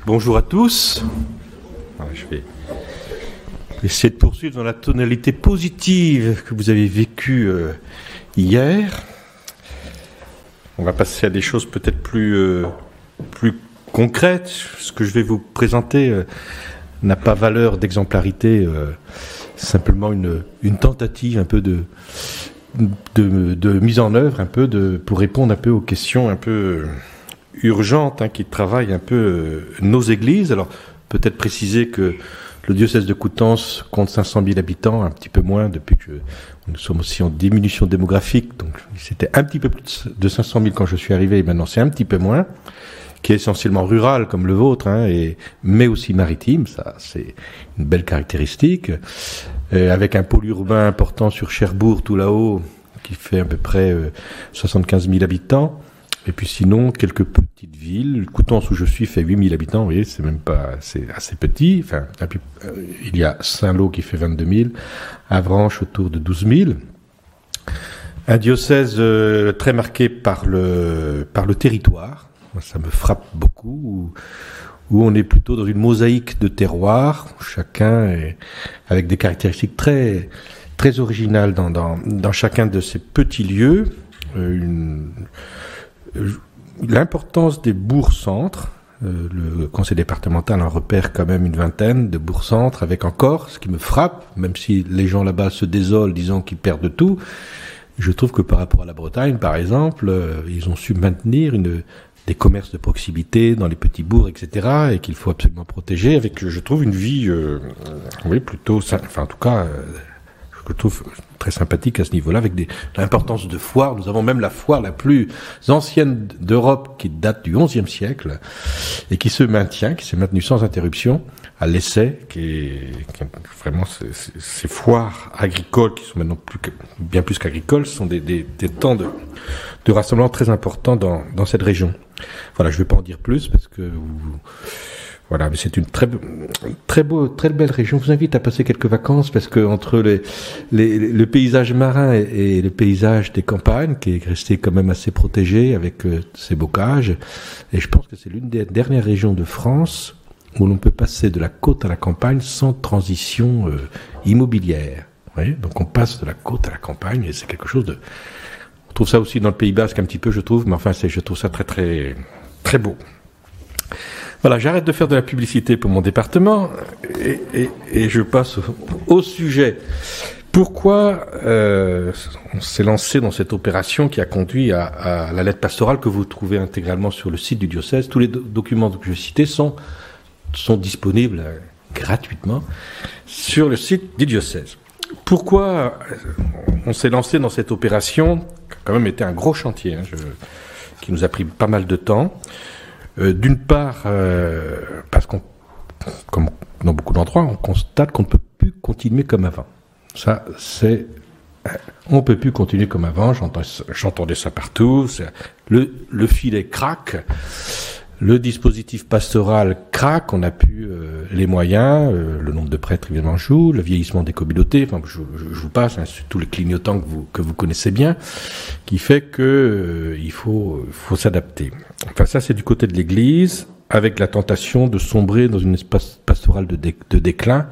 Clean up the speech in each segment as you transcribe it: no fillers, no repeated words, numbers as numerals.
Bonjour à tous. Je vais essayer de poursuivre dans la tonalité positive que vous avez vécue hier. On va passer à des choses peut-être plus concrètes. Ce que je vais vous présenter n'a pas valeur d'exemplarité, simplement une tentative un peu de mise en œuvre, pour répondre un peu aux questions un peu urgentes qui travaillent un peu nos églises. Alors, peut-être préciser que le diocèse de Coutances compte 500 000 habitants, un petit peu moins depuis que nous sommes aussi en diminution démographique. Donc, c'était un petit peu plus de 500 000 quand je suis arrivé, et maintenant c'est un petit peu moins, qui est essentiellement rural comme le vôtre, mais aussi maritime. Ça, c'est une belle caractéristique. Avec un pôle urbain important sur Cherbourg, tout là-haut, qui fait à peu près 75 000 habitants. Et puis sinon, quelques petites villes. Coutances, où je suis, fait 8 000 habitants. Vous voyez, c'est même pas, c'est assez petit. Enfin, il y a Saint-Lô qui fait 22 000. Avranches autour de 12 000. Un diocèse très marqué par le territoire. Ça me frappe beaucoup. Où on est plutôt dans une mosaïque de terroirs. Chacun est avec des caractéristiques très, très originales dans chacun de ces petits lieux. L'importance des bourgs-centres, le conseil départemental en repère quand même une vingtaine de bourgs-centres, avec encore, ce qui me frappe, même si les gens là-bas se désolent, disant qu'ils perdent tout, je trouve que par rapport à la Bretagne, par exemple, ils ont su maintenir des commerces de proximité dans les petits bourgs, etc., et qu'il faut absolument protéger, avec, je trouve, une vie, plutôt, enfin, en tout cas, je trouve très sympathique à ce niveau-là, avec l'importance de foires. Nous avons même la foire la plus ancienne d'Europe, qui date du XIe siècle, et qui s'est maintenue sans interruption, à l'essai, qui vraiment, ces foires agricoles, qui sont maintenant bien plus qu'agricoles, sont des temps de rassemblement très importants dans cette région. Voilà, je ne vais pas en dire plus, parce que voilà, mais c'est une très belle région. Je vous invite à passer quelques vacances, parce que entre le paysage marin et le paysage des campagnes, qui est resté quand même assez protégé avec ses bocages, et je pense que c'est l'une des dernières régions de France où l'on peut passer de la côte à la campagne sans transition immobilière. Vous voyez, donc on passe de la côte à la campagne, et c'est quelque chose de... On trouve ça aussi dans le Pays Basque un petit peu, je trouve, mais enfin, je trouve ça très, très, très beau. Voilà, j'arrête de faire de la publicité pour mon département et je passe au sujet. Pourquoi on s'est lancé dans cette opération qui a conduit à la lettre pastorale que vous trouvez intégralement sur le site du diocèse. Tous les documents que je citais sont disponibles gratuitement sur le site du diocèse. Pourquoi on s'est lancé dans cette opération, qui a quand même été un gros chantier, qui nous a pris pas mal de temps. D'une part, parce comme dans beaucoup d'endroits, on constate qu'on ne peut plus continuer comme avant. Ça, on peut plus continuer comme avant. J'entendais ça partout. Le filet craque. Le dispositif pastoral craque, on n'a plus les moyens, le nombre de prêtres évidemment joue, le vieillissement des communautés, enfin je vous passe, tous les clignotants que vous connaissez bien, qui fait que il faut s'adapter. Enfin ça c'est du côté de l'Église, avec la tentation de sombrer dans une espace pastoral de déclin,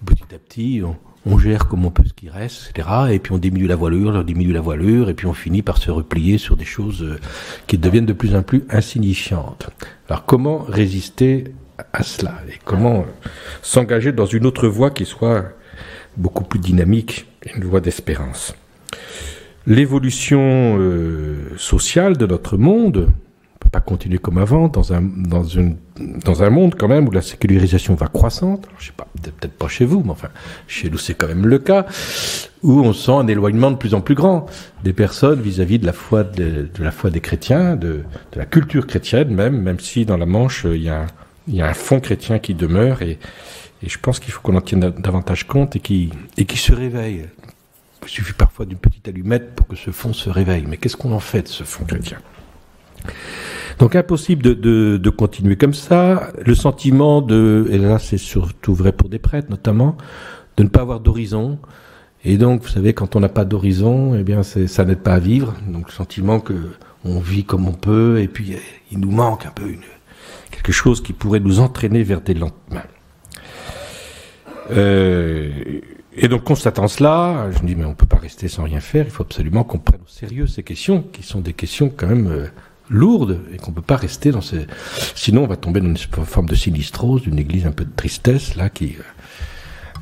où petit à petit on gère comme on peut ce qui reste, etc. Et puis on diminue la voilure, et puis on finit par se replier sur des choses qui deviennent de plus en plus insignifiantes. Alors comment résister à cela? Et comment s'engager dans une autre voie qui soit beaucoup plus dynamique, une voie d'espérance? L'évolution sociale de notre monde ne peut pas continuer comme avant, dans un monde quand même où la sécularisation va croissante. Alors, je sais pas, peut-être pas chez vous, mais enfin, chez nous c'est quand même le cas, où on sent un éloignement de plus en plus grand des personnes vis-à-vis de la foi des chrétiens, de la culture chrétienne même si dans la Manche il y a un fond chrétien qui demeure, et je pense qu'il faut qu'on en tienne davantage compte et qui se réveille. Il suffit parfois d'une petite allumette pour que ce fond se réveille. Mais qu'est-ce qu'on en fait de ce fond chrétien? Donc impossible de continuer comme ça. Le sentiment et là c'est surtout vrai pour des prêtres notamment, de ne pas avoir d'horizon. Et donc vous savez, quand on n'a pas d'horizon, eh bien ça n'aide pas à vivre. Donc le sentiment que on vit comme on peut, et puis il nous manque un peu quelque chose qui pourrait nous entraîner vers des lendemains. Et donc, constatant cela, je me dis, mais on ne peut pas rester sans rien faire, il faut absolument qu'on prenne au sérieux ces questions, qui sont des questions quand même lourdes, et qu'on ne peut pas rester dans ces... Sinon, on va tomber dans une forme de sinistrose, d'une église un peu de tristesse, là, qui...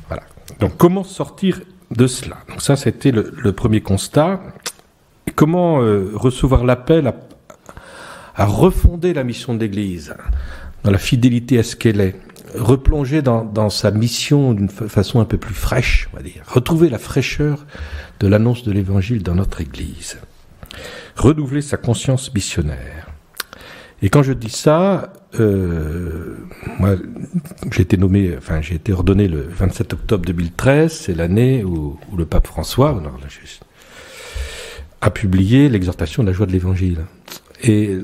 Voilà. Donc, comment sortir de cela? Donc ça, c'était le premier constat. Et comment recevoir l'appel à refonder la mission de l'Église, dans la fidélité à ce qu'elle est, replonger dans sa mission d'une façon un peu plus fraîche, on va dire, retrouver la fraîcheur de l'annonce de l'Évangile dans notre Église, renouveler sa conscience missionnaire. Et quand je dis ça, moi, j'ai été ordonné le 27 octobre 2013, c'est l'année où le pape François a publié l'exhortation de la joie de l'Évangile. Et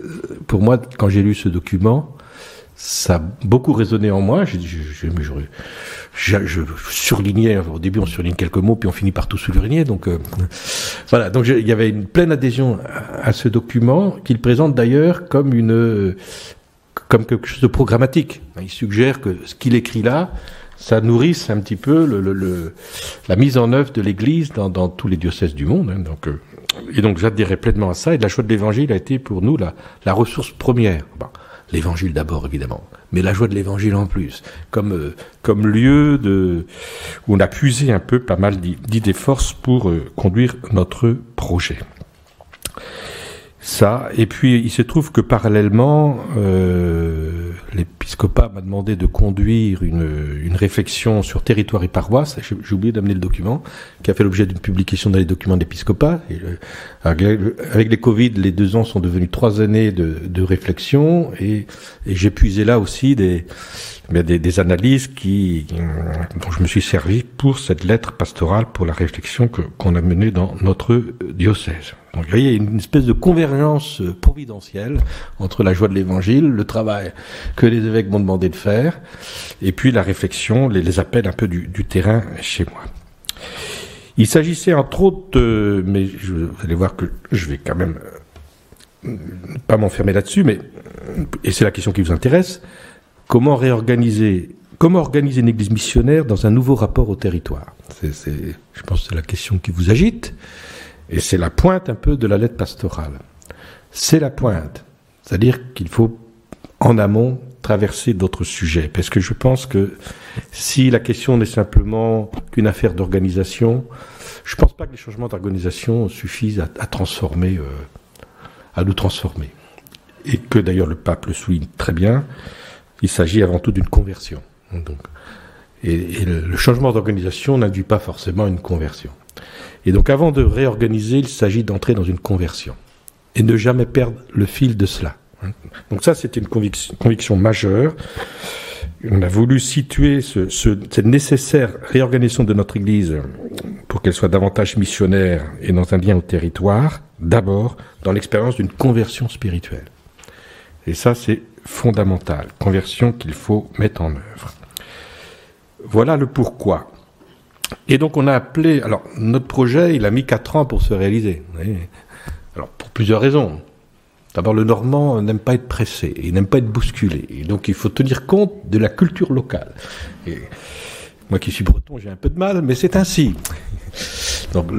pour moi, quand j'ai lu ce document, ça a beaucoup résonné en moi. Je surlignais, au début on surligne quelques mots, puis on finit par tout surligner. Donc voilà, donc il y avait une pleine adhésion à ce document, qu'il présente d'ailleurs comme quelque chose de programmatique. Il suggère que ce qu'il écrit là, ça nourrisse un petit peu la mise en œuvre de l'Église dans tous les diocèses du monde. Et donc j'adhérais pleinement à ça, et la joie de l'Évangile a été pour nous la ressource première. Bon, l'Évangile d'abord, évidemment, mais la joie de l'Évangile en plus, comme lieu où on a puisé un peu pas mal d'idées forces pour conduire notre projet. Ça, et puis il se trouve que parallèlement, l'épiscopat m'a demandé de conduire une réflexion sur territoire et paroisse. J'ai oublié d'amener le document, qui a fait l'objet d'une publication dans les documents de l'épiscopat. Avec les Covid, les 2 ans sont devenus 3 années de réflexion, et j'ai puisé là aussi des analyses dont je me suis servi pour cette lettre pastorale, pour la réflexion qu'on a menée dans notre diocèse. Donc, vous voyez, il y a une espèce de convergence providentielle entre la joie de l'Évangile, le travail que les évêques m'ont demandé de faire, et puis la réflexion, les appels un peu du terrain chez moi. Il s'agissait entre autres, mais vous allez voir que je vais quand même pas m'enfermer là-dessus, et c'est la question qui vous intéresse, comment organiser une église missionnaire dans un nouveau rapport au territoire? Je pense que c'est la question qui vous agite. Et c'est la pointe un peu de la lettre pastorale. C'est la pointe. C'est-à-dire qu'il faut, en amont, traverser d'autres sujets. Parce que je pense que si la question n'est simplement qu'une affaire d'organisation, je ne pense pas que les changements d'organisation suffisent à nous transformer. Et que d'ailleurs le pape le souligne très bien, il s'agit avant tout d'une conversion. Et le changement d'organisation n'induit pas forcément une conversion. Et donc avant de réorganiser, il s'agit d'entrer dans une conversion et ne jamais perdre le fil de cela. Donc ça, c'était une conviction majeure. On a voulu situer cette nécessaire réorganisation de notre Église pour qu'elle soit davantage missionnaire et dans un lien au territoire, d'abord dans l'expérience d'une conversion spirituelle. Et ça, c'est fondamental, conversion qu'il faut mettre en œuvre. Voilà le pourquoi. Et donc on a appelé... Alors, notre projet, il a mis 4 ans pour se réaliser. Vous voyez. Alors, pour plusieurs raisons. D'abord, le Normand n'aime pas être pressé, il n'aime pas être bousculé. Et donc, il faut tenir compte de la culture locale. Et moi qui suis breton, j'ai un peu de mal, mais c'est ainsi. Donc,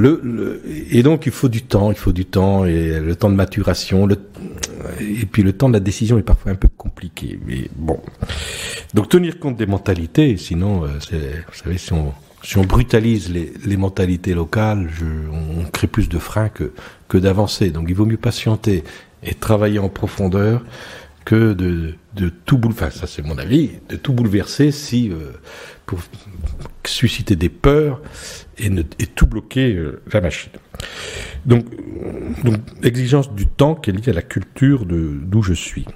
et donc, il faut du temps, et le temps de maturation, et puis le temps de la décision est parfois un peu compliqué. Mais bon. Donc, tenir compte des mentalités, sinon, vous savez, si on brutalise les mentalités locales, on crée plus de freins que d'avancer. Donc, il vaut mieux patienter et travailler en profondeur que de tout bouleverser. Enfin, ça c'est mon avis, de tout bouleverser pour susciter des peurs et tout bloquer la machine. Donc, l'exigence du temps qui est liée à la culture d'où je suis.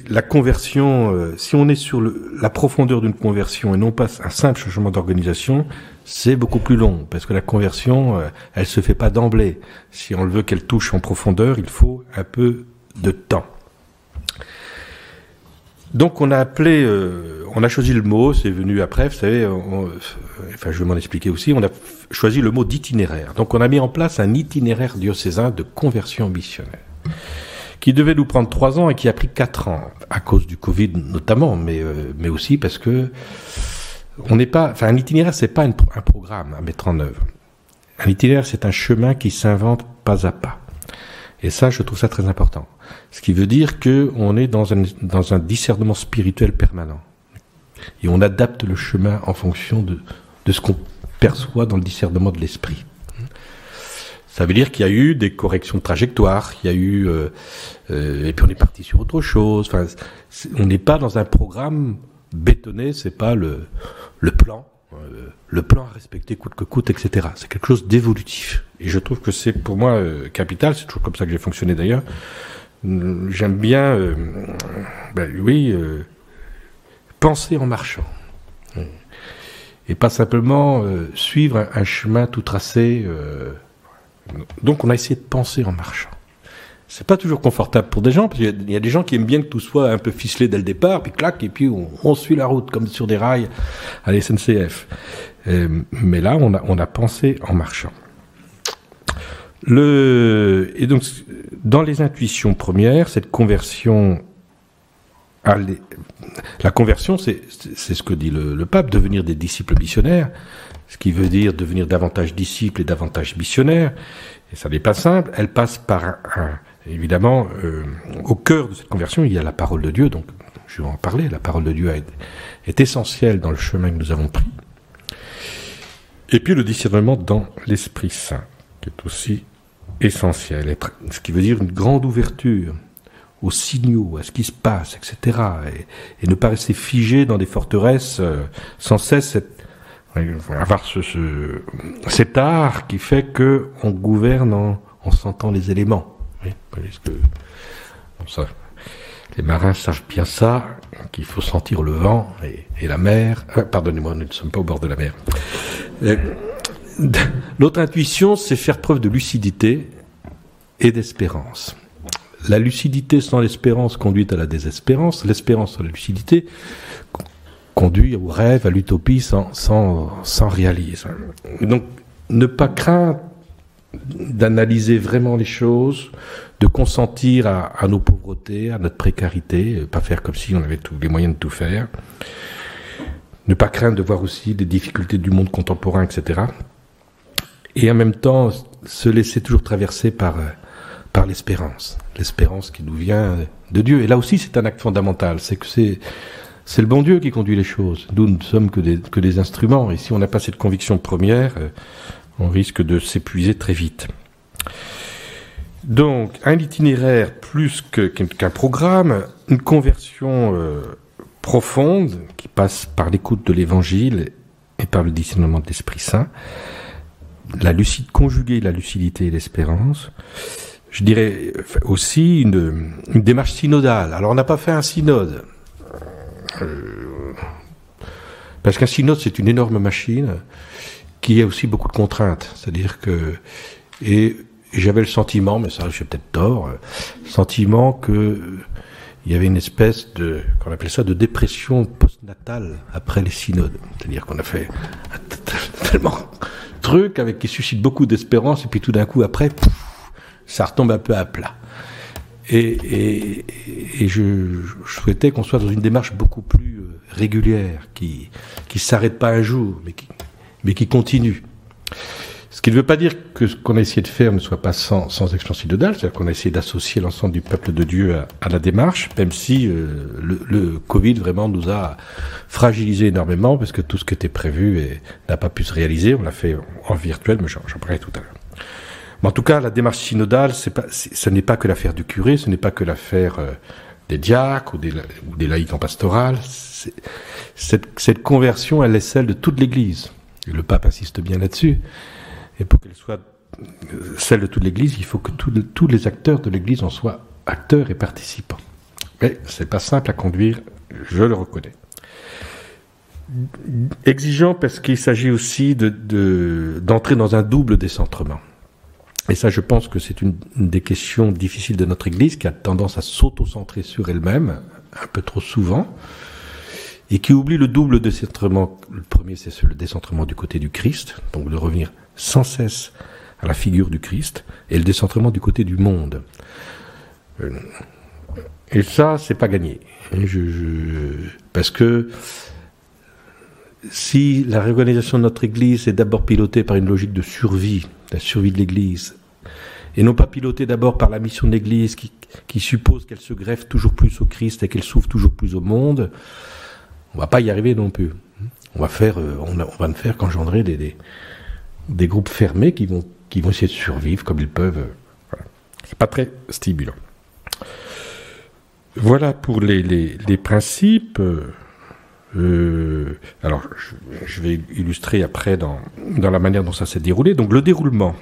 La conversion, si on est sur la profondeur d'une conversion et non pas un simple changement d'organisation, c'est beaucoup plus long, parce que la conversion, elle se fait pas d'emblée. Si on veut qu'elle touche en profondeur, il faut un peu de temps. Donc on a choisi le mot, c'est venu après, vous savez, je vais m'en expliquer aussi, on a choisi le mot d'itinéraire. Donc on a mis en place un itinéraire diocésain de conversion missionnaire, qui devait nous prendre 3 ans et qui a pris 4 ans, à cause du Covid notamment, mais aussi parce que on n'est pas, enfin, un itinéraire, c'est pas un programme à mettre en œuvre. Un itinéraire, c'est un chemin qui s'invente pas à pas. Et ça, je trouve ça très important. Ce qui veut dire que on est dans un discernement spirituel permanent. Et on adapte le chemin en fonction de ce qu'on perçoit dans le discernement de l'esprit. Ça veut dire qu'il y a eu des corrections de trajectoire, il y a eu, et puis on est parti sur autre chose. Enfin, on n'est pas dans un programme bétonné, c'est pas le plan à respecter coûte que coûte, etc. C'est quelque chose d'évolutif. Et je trouve que c'est pour moi capital. C'est toujours comme ça que j'ai fonctionné d'ailleurs. J'aime bien, penser en marchant. Et pas simplement suivre un chemin tout tracé. Donc on a essayé de penser en marchant. C'est pas toujours confortable pour des gens, parce qu'il y a des gens qui aiment bien que tout soit un peu ficelé dès le départ, puis clac, et puis on suit la route comme sur des rails à la SNCF. Mais là, on a pensé en marchant. Et donc, dans les intuitions premières, cette conversion, la conversion, c'est ce que dit le pape, devenir des disciples missionnaires, ce qui veut dire devenir davantage disciples et davantage missionnaires. Et ça n'est pas simple. Elle passe par évidemment, au cœur de cette conversion, il y a la parole de Dieu. Donc, je vais en parler. La parole de Dieu est essentielle dans le chemin que nous avons pris. Et puis le discernement dans l'Esprit Saint, qui est aussi essentiel. Ce qui veut dire une grande ouverture aux signaux, à ce qui se passe, etc. Et ne pas rester figé dans des forteresses, sans cesse avoir cet art qui fait que on gouverne en sentant les éléments. Oui, parce que ça, les marins savent bien ça, qu'il faut sentir le vent et la mer. Pardonnez-moi, nous ne sommes pas au bord de la mer. L'autre intuition, c'est faire preuve de lucidité et d'espérance. La lucidité sans l'espérance conduit à la désespérance. L'espérance sans la lucidité conduit au rêve, à l'utopie sans réalisme. Donc, ne pas craindre d'analyser vraiment les choses, de consentir à nos pauvretés, à notre précarité, pas faire comme si on avait tous les moyens de tout faire, ne pas craindre de voir aussi des difficultés du monde contemporain, etc. Et en même temps, se laisser toujours traverser par l'espérance qui nous vient de Dieu. Et là aussi, c'est un acte fondamental, c'est que c'est le bon Dieu qui conduit les choses. Nous ne sommes que des instruments, et si on n'a pas cette conviction première, on risque de s'épuiser très vite. Donc, un itinéraire plus qu'un programme, une conversion profonde qui passe par l'écoute de l'Évangile et par le discernement de l'Esprit Saint, conjuguer la lucidité et l'espérance. Je dirais aussi une démarche synodale. Alors, on n'a pas fait un synode, parce qu'un synode, c'est une énorme machine qui a aussi beaucoup de contraintes. C'est-à-dire que... Et j'avais le sentiment, mais ça, j'ai peut-être tort, sentiment que il y avait une espèce qu'on appelait ça de dépression postnatale après les synodes. C'est-à-dire qu'on a fait tellement de trucs qui suscitent beaucoup d'espérance, et puis tout d'un coup, après, ça retombe un peu à plat. Et je souhaitais qu'on soit dans une démarche beaucoup plus régulière, qui s'arrête pas un jour, mais qui continue. Ce qui ne veut pas dire que ce qu'on a essayé de faire ne soit pas sans action synodale, c'est-à-dire qu'on a essayé d'associer l'ensemble du peuple de Dieu à la démarche, même si le Covid vraiment nous a fragilisé énormément, parce que tout ce qui était prévu n'a pas pu se réaliser. On l'a fait en virtuel, mais j'en parlerai tout à l'heure. Mais en tout cas, la démarche synodale, ce n'est pas que l'affaire du curé, ce n'est pas que l'affaire des diacres ou des laïcs en pastoral. Cette conversion, elle est celle de toute l'Église. Et le pape insiste bien là-dessus. Et pour qu'elle soit celle de toute l'Église, il faut que tous les acteurs de l'Église en soient acteurs et participants. Mais c'est pas simple à conduire, je le reconnais. Exigeant parce qu'il s'agit aussi d'entrer dans un double décentrement. Et ça, je pense que c'est une des questions difficiles de notre Église, qui a tendance à s'auto-centrer sur elle-même, un peu trop souvent, et qui oublie le double décentrement. Le premier, c'est le décentrement du côté du Christ, donc de revenir sans cesse à la figure du Christ, et le décentrement du côté du monde. Et ça, c'est pas gagné. Parce que si la réorganisation de notre Église est d'abord pilotée par une logique de survie, la survie de l'Église, et non pas pilotée d'abord par la mission de l'Église qui suppose qu'elle se greffe toujours plus au Christ et qu'elle s'ouvre toujours plus au monde, on va pas y arriver non plus. On va ne faire qu'engendrer des groupes fermés qui vont essayer de survivre comme ils peuvent. Voilà. C'est pas très stimulant. Voilà pour les principes. Alors, je vais illustrer après dans la manière dont ça s'est déroulé. Donc, le déroulement.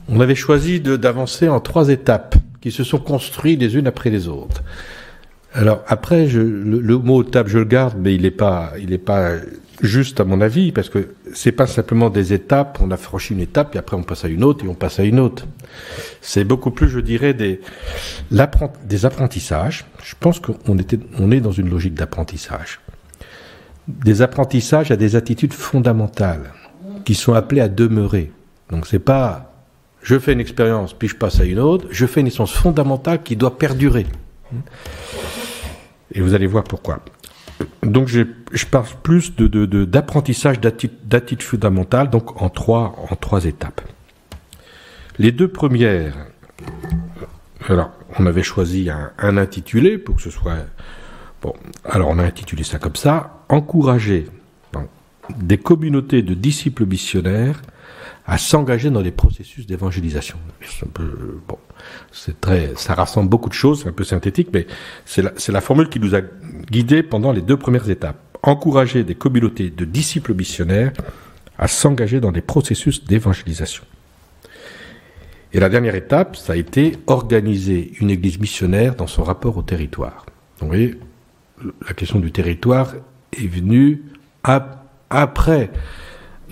On avait choisi d'avancer en 3 étapes qui se sont construites les unes après les autres. Alors, après, le mot étape, je le garde, mais il n'est pas juste à mon avis, parce que c'est pas simplement des étapes, on a franchi une étape, et après on passe à une autre, et on passe à une autre. C'est beaucoup plus, je dirais, des apprentissages. Je pense qu'on est dans une logique d'apprentissage. Des apprentissages à des attitudes fondamentales, qui sont appelées à demeurer. Donc c'est pas, je fais une expérience, puis je passe à une autre, je fais une essence fondamentale qui doit perdurer. Et vous allez voir pourquoi. Donc je parle plus d'apprentissage d'attitude fondamentale, donc en trois étapes. Les 2 premières, alors on avait choisi un intitulé pour que ce soit... Bon, alors on a intitulé ça comme ça, encourager des communautés de disciples missionnaires à s'engager dans les processus d'évangélisation. Bon, ça rassemble beaucoup de choses, c'est un peu synthétique, mais c'est la formule qui nous a guidés pendant les 2 premières étapes. Encourager des communautés de disciples missionnaires à s'engager dans des processus d'évangélisation. Et la dernière étape, ça a été organiser une église missionnaire dans son rapport au territoire. Donc, vous voyez, la question du territoire est venue après.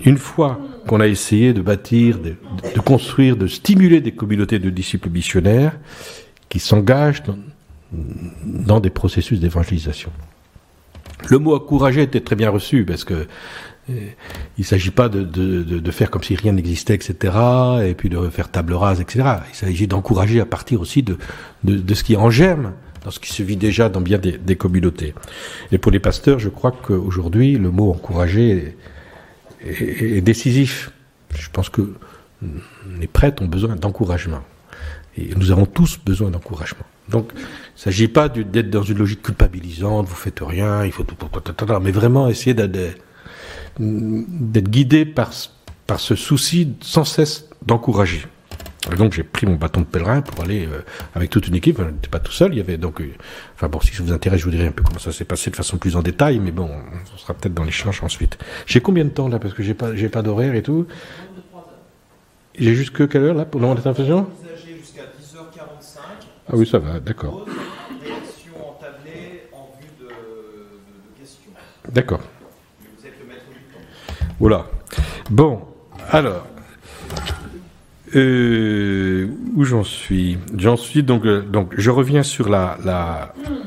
Une fois qu'on a essayé de bâtir, de construire, de stimuler des communautés de disciples missionnaires qui s'engagent dans des processus d'évangélisation. Le mot encourager était très bien reçu parce que il ne s'agit pas de faire comme si rien n'existait, etc., et puis de faire table rase, etc. Il s'agit d'encourager à partir aussi de ce qui est en germe, dans ce qui se vit déjà dans bien des communautés. Et pour les pasteurs, je crois qu'aujourd'hui, le mot encourager est décisif. Je pense que les prêtres ont besoin d'encouragement. Et nous avons tous besoin d'encouragement. Donc, il ne s'agit pas d'être dans une logique culpabilisante, vous faites rien, il faut tout, mais vraiment essayer d'être guidé par ce souci sans cesse d'encourager. Et donc j'ai pris mon bâton de pèlerin pour aller avec toute une équipe. Je n'étais pas tout seul. Il y avait donc, enfin bon, si ça vous intéresse, je vous dirai un peu comment ça s'est passé de façon plus en détail. Mais bon, on sera peut-être dans l'échange ensuite. J'ai combien de temps là, parce que j'ai pas d'horaire et tout. J'ai jusque quelle heure là pour l'intervention? Jusqu'à 10h45. Ah oui, ça va, d'accord. Réaction entablée en vue de questions. D'accord. Vous êtes le maître du temps. Voilà. Bon, alors. Où j'en suis? Donc je reviens sur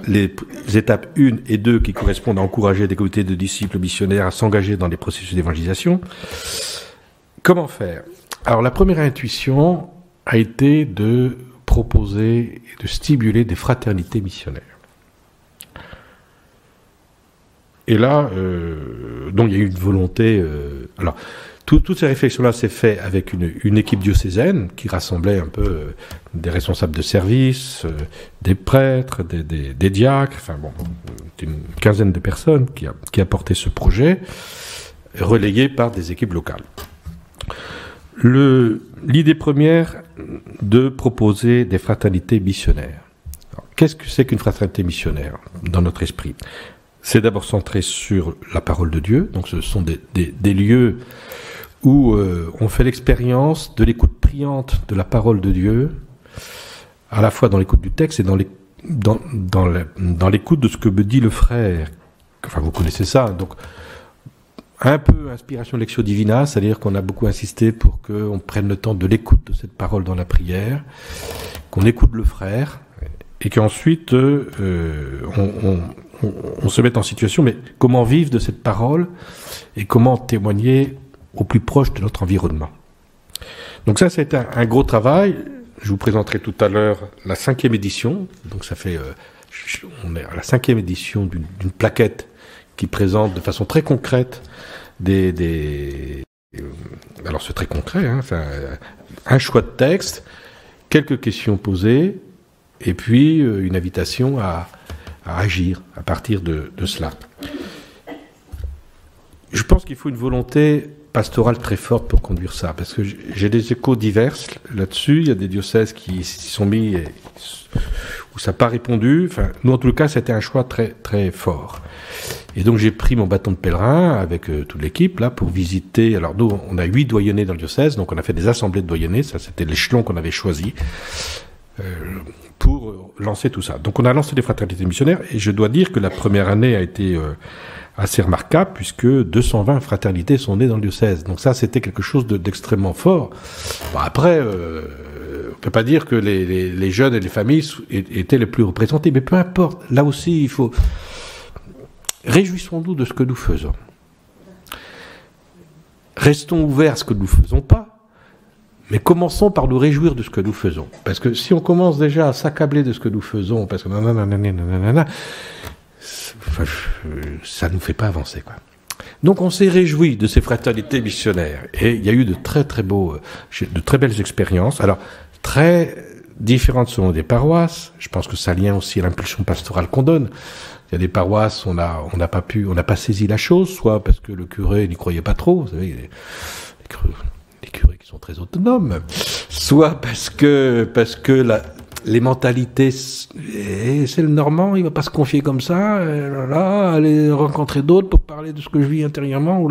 les étapes 1 et 2 qui correspondent à encourager des communautés de disciples missionnaires à s'engager dans des processus d'évangélisation. Comment faire? Alors la première intuition a été de proposer et de stimuler des fraternités missionnaires. Et là, donc il y a eu une volonté... alors, toutes ces réflexions-là s'est fait avec une équipe diocésaine qui rassemblait un peu des responsables de service, des prêtres, des diacres, enfin bon, une quinzaine de personnes qui a porté ce projet, relayé par des équipes locales. L'idée première de proposer des fraternités missionnaires. Alors, qu'est-ce que c'est qu'une fraternité missionnaire dans notre esprit? C'est d'abord centré sur la parole de Dieu, donc ce sont des lieux où on fait l'expérience de l'écoute priante de la parole de Dieu, à la fois dans l'écoute du texte et dans l'écoute de ce que me dit le frère. Enfin, vous connaissez ça, donc un peu inspiration lectio divina, c'est-à-dire qu'on a beaucoup insisté pour qu'on prenne le temps de l'écoute de cette parole dans la prière, qu'on écoute le frère, et qu'ensuite on se mette en situation, mais comment vivre de cette parole et comment témoigner au plus proche de notre environnement. Donc ça a été un gros travail. je vous présenterai tout à l'heure la 5e édition. Donc ça fait, on est à la 5e édition d'une plaquette qui présente de façon très concrète alors c'est très concret, hein, un choix de texte, quelques questions posées, et puis une invitation à agir à partir de cela. Je pense qu'il faut une volonté pastorale très forte pour conduire ça, parce que j'ai des échos divers là-dessus. Il y a des diocèses qui s'y sont mis et où ça n'a pas répondu. Enfin, nous, en tout cas, c'était un choix très, très fort. Et donc, j'ai pris mon bâton de pèlerin avec toute l'équipe là pour visiter. Alors, nous, on a 8 doyennés dans le diocèse, donc on a fait des assemblées de doyennés. Ça, c'était l'échelon qu'on avait choisi pour lancer tout ça. Donc, on a lancé des fraternités missionnaires, et je dois dire que la première année a été assez remarquable, puisque 220 fraternités sont nées dans le diocèse. Donc ça, c'était quelque chose d'extrêmement fort. Bon, après, on ne peut pas dire que les jeunes et les familles étaient les plus représentés, mais peu importe. Là aussi, il faut... Réjouissons-nous de ce que nous faisons. Restons ouverts à ce que nous ne faisons pas, mais commençons par nous réjouir de ce que nous faisons. Parce que si on commence déjà à s'accabler de ce que nous faisons, parce que ça ne nous fait pas avancer, quoi. Donc on s'est réjoui de ces fraternités missionnaires, et il y a eu de très belles expériences, alors très différentes selon des paroisses. Je pense que ça vient aussi à l'impulsion pastorale qu'on donne. Il y a des paroisses, on n'a pas saisi la chose, soit parce que le curé n'y croyait pas trop, vous savez, les curés qui sont très autonomes, soit parce que les mentalités, c'est le Normand, il va pas se confier comme ça, aller rencontrer d'autres pour parler de ce que je vis intérieurement,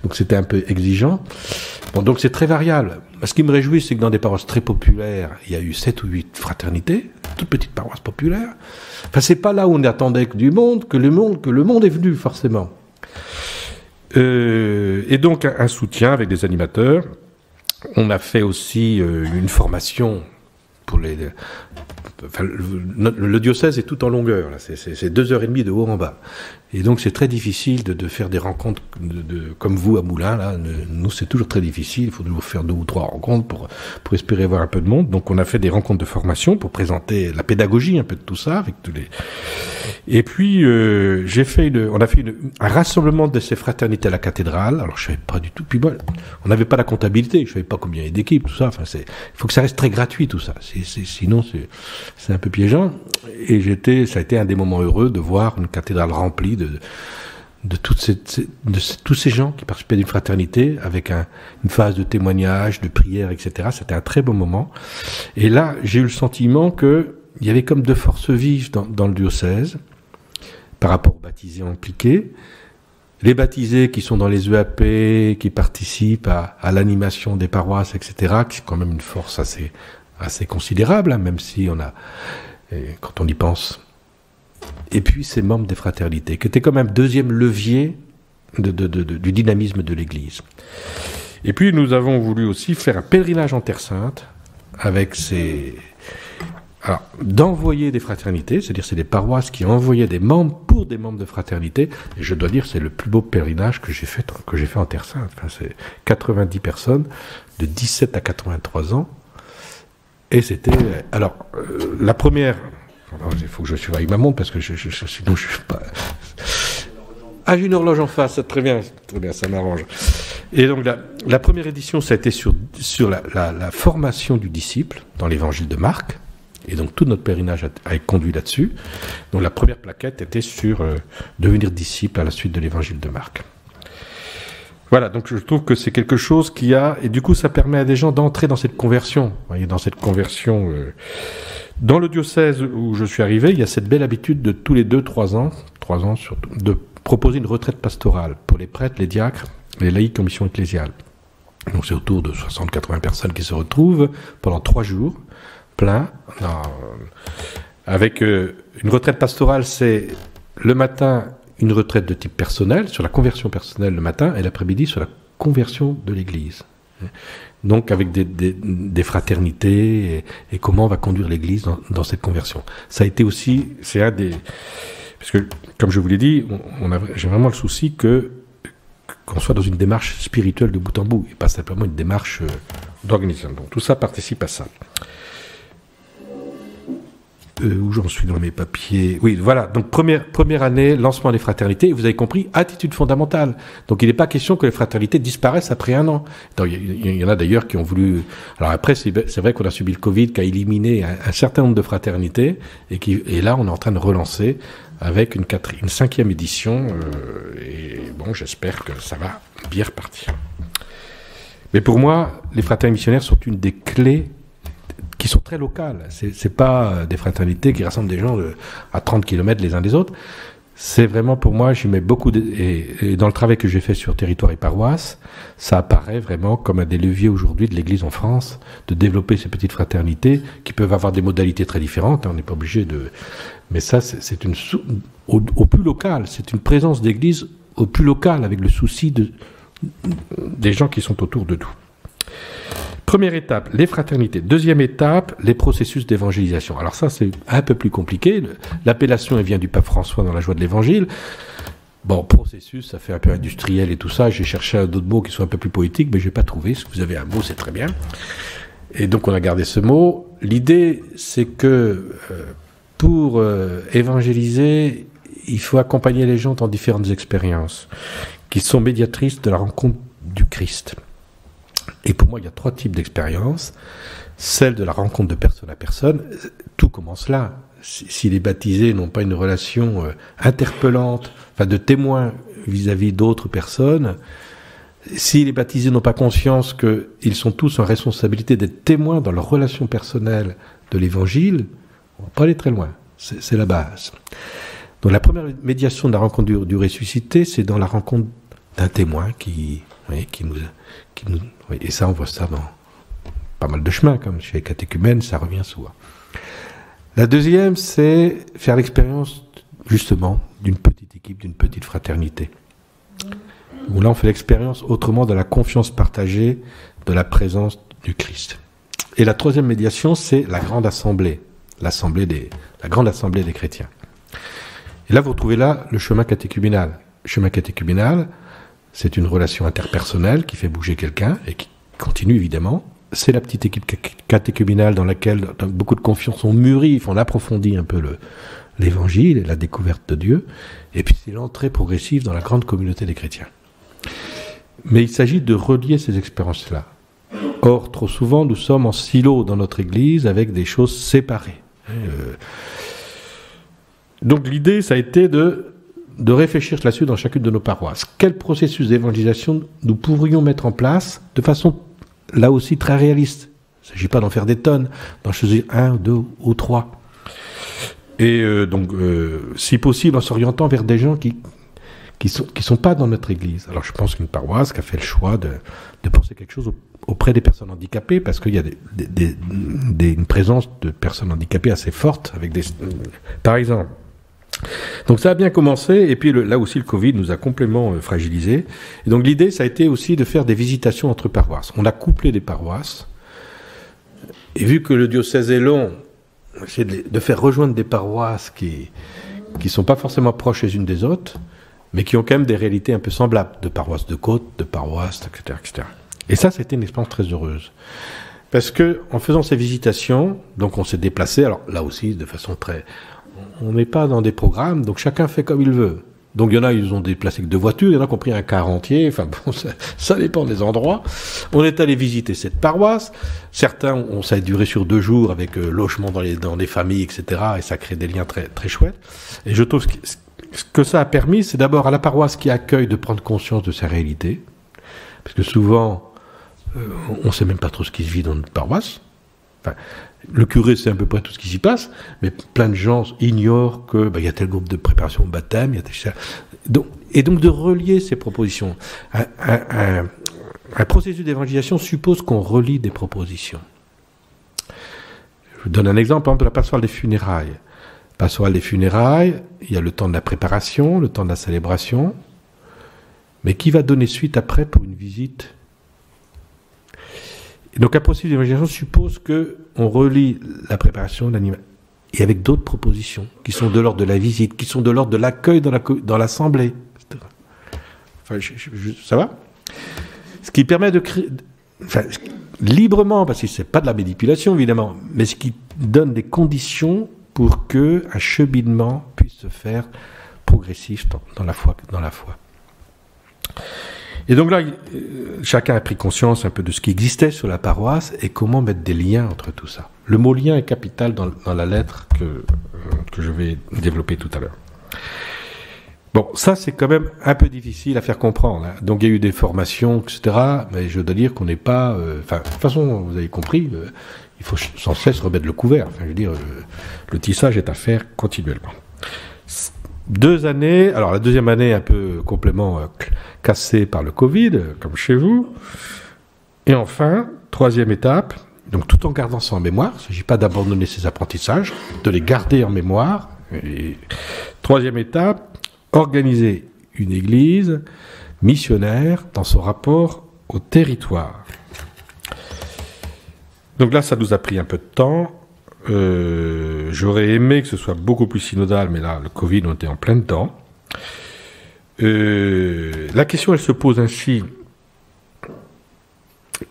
donc c'était un peu exigeant. Bon, donc c'est très variable. Ce qui me réjouit, c'est que dans des paroisses très populaires, il y a eu 7 ou 8 fraternités, toutes petites paroisses populaires. Enfin, c'est pas là où on attendait que le monde est venu, forcément. Et donc, un soutien avec des animateurs. On a fait aussi une formation pour le diocèse est tout en longueur, là. C'est 2h30 de haut en bas. Et donc c'est très difficile de faire des rencontres comme vous à Moulins, là. Nous, c'est toujours très difficile. Il faut toujours faire 2 ou 3 rencontres pour espérer voir un peu de monde. Donc on a fait des rencontres de formation pour présenter la pédagogie un peu de tout ça avec tous les. Et puis on a fait un rassemblement de ces fraternités à la cathédrale. Alors je savais pas du tout. Puis bon, on n'avait pas la comptabilité. Je savais pas combien il y a d'équipes, tout ça. Enfin, il faut que ça reste très gratuit, tout ça. Sinon c'est un peu piégeant. Et ça a été un des moments heureux de voir une cathédrale remplie de tous ces gens qui participaient d'une fraternité avec une phase de témoignage, de prière, etc. C'était un très bon moment. Et là, j'ai eu le sentiment qu'il y avait comme 2 forces vives dans le diocèse par rapport aux baptisés impliqués. Les baptisés qui sont dans les EAP, qui participent à l'animation des paroisses, etc., qui c'est quand même une force assez considérable, hein, même si quand on y pense. Et puis ces membres des fraternités, qui étaient quand même 2e levier du dynamisme de l'Église. Et puis nous avons voulu aussi faire un pèlerinage en Terre Sainte, avec d'envoyer des fraternités, c'est-à-dire c'est des paroisses qui envoyaient des membres pour des membres de fraternités, et je dois dire c'est le plus beau pèlerinage que j'ai fait en Terre Sainte. Enfin, c'est 90 personnes de 17 à 83 ans, et c'était... Alors, la première... Il faut que je surveille ma montre parce que sinon je suis pas... Ah, j'ai une horloge en face, très bien, ça m'arrange. Et donc la première édition, ça a été sur la formation du disciple dans l'évangile de Marc. Et donc tout notre pèlerinage a été conduit là-dessus. Donc la première plaquette était sur devenir disciple à la suite de l'évangile de Marc. Voilà, donc je trouve que c'est quelque chose et du coup ça permet à des gens d'entrer dans cette conversion. Vous voyez, dans cette conversion... Dans le diocèse où je suis arrivé, il y a cette belle habitude de tous les 2-3 ans surtout, de proposer une retraite pastorale pour les prêtres, les diacres, les laïcs en mission ecclésiale. Donc c'est autour de 60-80 personnes qui se retrouvent pendant 3 jours, plein, avec une retraite pastorale, c'est le matin une retraite de type personnel, sur la conversion personnelle le matin, et l'après-midi sur la conversion de l'Église. Donc avec des fraternités et comment on va conduire l'Église dans cette conversion. Ça a été aussi, parce que comme je vous l'ai dit, j'ai vraiment le souci qu'on soit dans une démarche spirituelle de bout en bout et pas simplement une démarche d'organisation. Donc tout ça participe à ça. Où j'en suis dans mes papiers? Oui, voilà. Donc première année, lancement des fraternités. Et vous avez compris, attitude fondamentale. Donc il n'est pas question que les fraternités disparaissent après un an. Il y en a d'ailleurs qui ont voulu. Alors après, c'est vrai qu'on a subi le Covid, qui a éliminé un certain nombre de fraternités, et là on est en train de relancer avec une 5e édition. Et bon, j'espère que ça va bien repartir. Mais pour moi, les fraternités missionnaires sont une des clés qui sont très locales. C'est pas des fraternités qui rassemblent des gens à 30 km les uns des autres. C'est vraiment, pour moi, j'y mets beaucoup et dans le travail que j'ai fait sur territoire et paroisse, ça apparaît vraiment comme un des leviers aujourd'hui de l'Église en France, de développer ces petites fraternités qui peuvent avoir des modalités très différentes. On n'est pas obligé de... Mais ça, c'est au plus local. C'est une présence d'Église au plus local, avec le souci des gens qui sont autour de nous. Première étape, les fraternités. Deuxième étape, les processus d'évangélisation. Alors ça, c'est un peu plus compliqué. L'appellation, elle vient du pape François dans la joie de l'évangile. Bon, processus, ça fait un peu industriel et tout ça. J'ai cherché d'autres mots qui sont un peu plus poétiques, mais je n'ai pas trouvé. Si vous avez un mot, c'est très bien. Et donc, on a gardé ce mot. L'idée, c'est que pour évangéliser, il faut accompagner les gens dans différentes expériences qui sont médiatrices de la rencontre du Christ. Et pour moi, il y a 3 types d'expériences. Celle de la rencontre de personne à personne, tout commence là. Si les baptisés n'ont pas une relation interpellante, enfin de témoin vis-à-vis d'autres personnes, si les baptisés n'ont pas conscience qu'ils sont tous en responsabilité d'être témoins dans leur relation personnelle de l'Évangile, on ne va pas aller très loin. C'est la base. Donc la première médiation de la rencontre du ressuscité, c'est dans la rencontre d'un témoin qui nous oui, et ça, on voit ça dans pas mal de chemins, comme chez les catéchumènes, ça revient souvent. La deuxième, c'est faire l'expérience, justement, d'une petite équipe, d'une petite fraternité. Où là, on fait l'expérience autrement de la confiance partagée, de la présence du Christ. Et la troisième médiation, c'est la grande assemblée, la grande assemblée des chrétiens. Et là, vous retrouvez là le chemin catéchuménal. Le chemin catéchuménal, c'est une relation interpersonnelle qui fait bouger quelqu'un et qui continue évidemment. C'est la petite équipe catéchuménale dans laquelle beaucoup de confiance ont mûri, on approfondit un peu l'évangile et la découverte de Dieu. Et puis c'est l'entrée progressive dans la grande communauté des chrétiens. Mais il s'agit de relier ces expériences-là. Or, trop souvent, nous sommes en silo dans notre Église avec des choses séparées. Donc l'idée, ça a été de réfléchir là-dessus dans chacune de nos paroisses. Quel processus d'évangélisation nous pourrions mettre en place de façon, là aussi, très réaliste. Il ne s'agit pas d'en faire des tonnes, d'en choisir 1, 2 ou 3. Et donc, si possible, en s'orientant vers des gens qui sont pas dans notre Église. Alors je pense qu'une paroisse qui a fait le choix de penser quelque chose auprès des personnes handicapées, parce qu'il y a une présence de personnes handicapées assez forte, par exemple. Donc ça a bien commencé, et puis là aussi le Covid nous a complètement fragilisés. Et donc l'idée, ça a été aussi de faire des visitations entre paroisses. On a couplé des paroisses, et vu que le diocèse est long, on a essayé de faire rejoindre des paroisses qui sont pas forcément proches les unes des autres, mais qui ont quand même des réalités un peu semblables, de paroisses de côte, de paroisses, etc., etc. Et ça a été une expérience très heureuse. Parce que en faisant ces visitations, donc on s'est déplacé, alors là aussi de façon très... On n'est pas dans des programmes, donc chacun fait comme il veut. Donc il y en a, ils ont déplacé que 2 voitures, il y en a qui ont pris un car entier, enfin bon, ça dépend des endroits. On est allé visiter cette paroisse, certains, ça a duré sur 2 jours avec logement dans des familles, etc., et ça crée des liens très, très chouettes. Et je trouve ce que ça a permis, c'est d'abord à la paroisse qui accueille de prendre conscience de sa réalité, parce que souvent, on ne sait même pas trop ce qui se vit dans notre paroisse. Enfin, le curé sait à peu près tout ce qui s'y passe, mais plein de gens ignorent que y a tel groupe de préparation au baptême, il y a et donc de relier ces propositions. Un processus d'évangélisation suppose qu'on relie des propositions. Je vous donne un exemple, par exemple, de la pastorale des funérailles. Pastorale des funérailles, il y a le temps de la préparation, le temps de la célébration, mais qui va donner suite après pour une visite? Et donc un processus d'évangélisation suppose qu'on relie la préparation, l'animation, et avec d'autres propositions qui sont de l'ordre de la visite, qui sont de l'ordre de l'accueil dans l'assemblée, etc. Enfin, ça va? Ce qui permet de créer, librement, parce que c'est pas de la manipulation évidemment, mais ce qui donne des conditions pour qu'un cheminement puisse se faire progressif dans la foi. Et donc là, chacun a pris conscience un peu de ce qui existait sur la paroisse et comment mettre des liens entre tout ça. Le mot lien est capital dans la lettre que je vais développer tout à l'heure. Bon, ça c'est quand même un peu difficile à faire comprendre, hein. Donc il y a eu des formations, etc. Mais je dois dire qu'on n'est pas... de toute façon, vous avez compris, il faut sans cesse remettre le couvert. Enfin, je veux dire, le tissage est à faire continuellement. 2 années, alors la deuxième année un peu complètement cassée par le Covid, comme chez vous. Et enfin, 3e étape, donc tout en gardant ça en mémoire, il ne s'agit pas d'abandonner ces apprentissages, de les garder en mémoire. Et 3e étape, organiser une église missionnaire dans son rapport au territoire. Donc là, ça nous a pris un peu de temps. J'aurais aimé que ce soit beaucoup plus synodal, mais là, le Covid, on était en plein dedans. La question, elle se pose ainsi.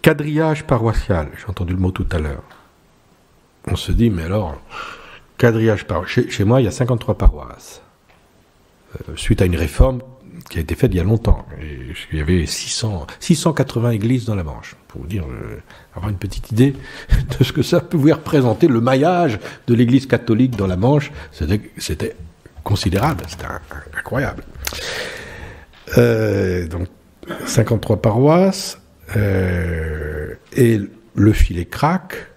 Quadrillage paroissial, j'ai entendu le mot tout à l'heure. On se dit, mais alors, quadrillage paroissial, chez moi, il y a 53 paroisses. Suite à une réforme qui a été faite il y a longtemps. Et il y avait 680 églises dans la Manche. Pour vous dire, avoir une petite idée de ce que ça pouvait représenter, le maillage de l'église catholique dans la Manche, c'était considérable, c'était incroyable. Donc, 53 paroisses, et le filet craque,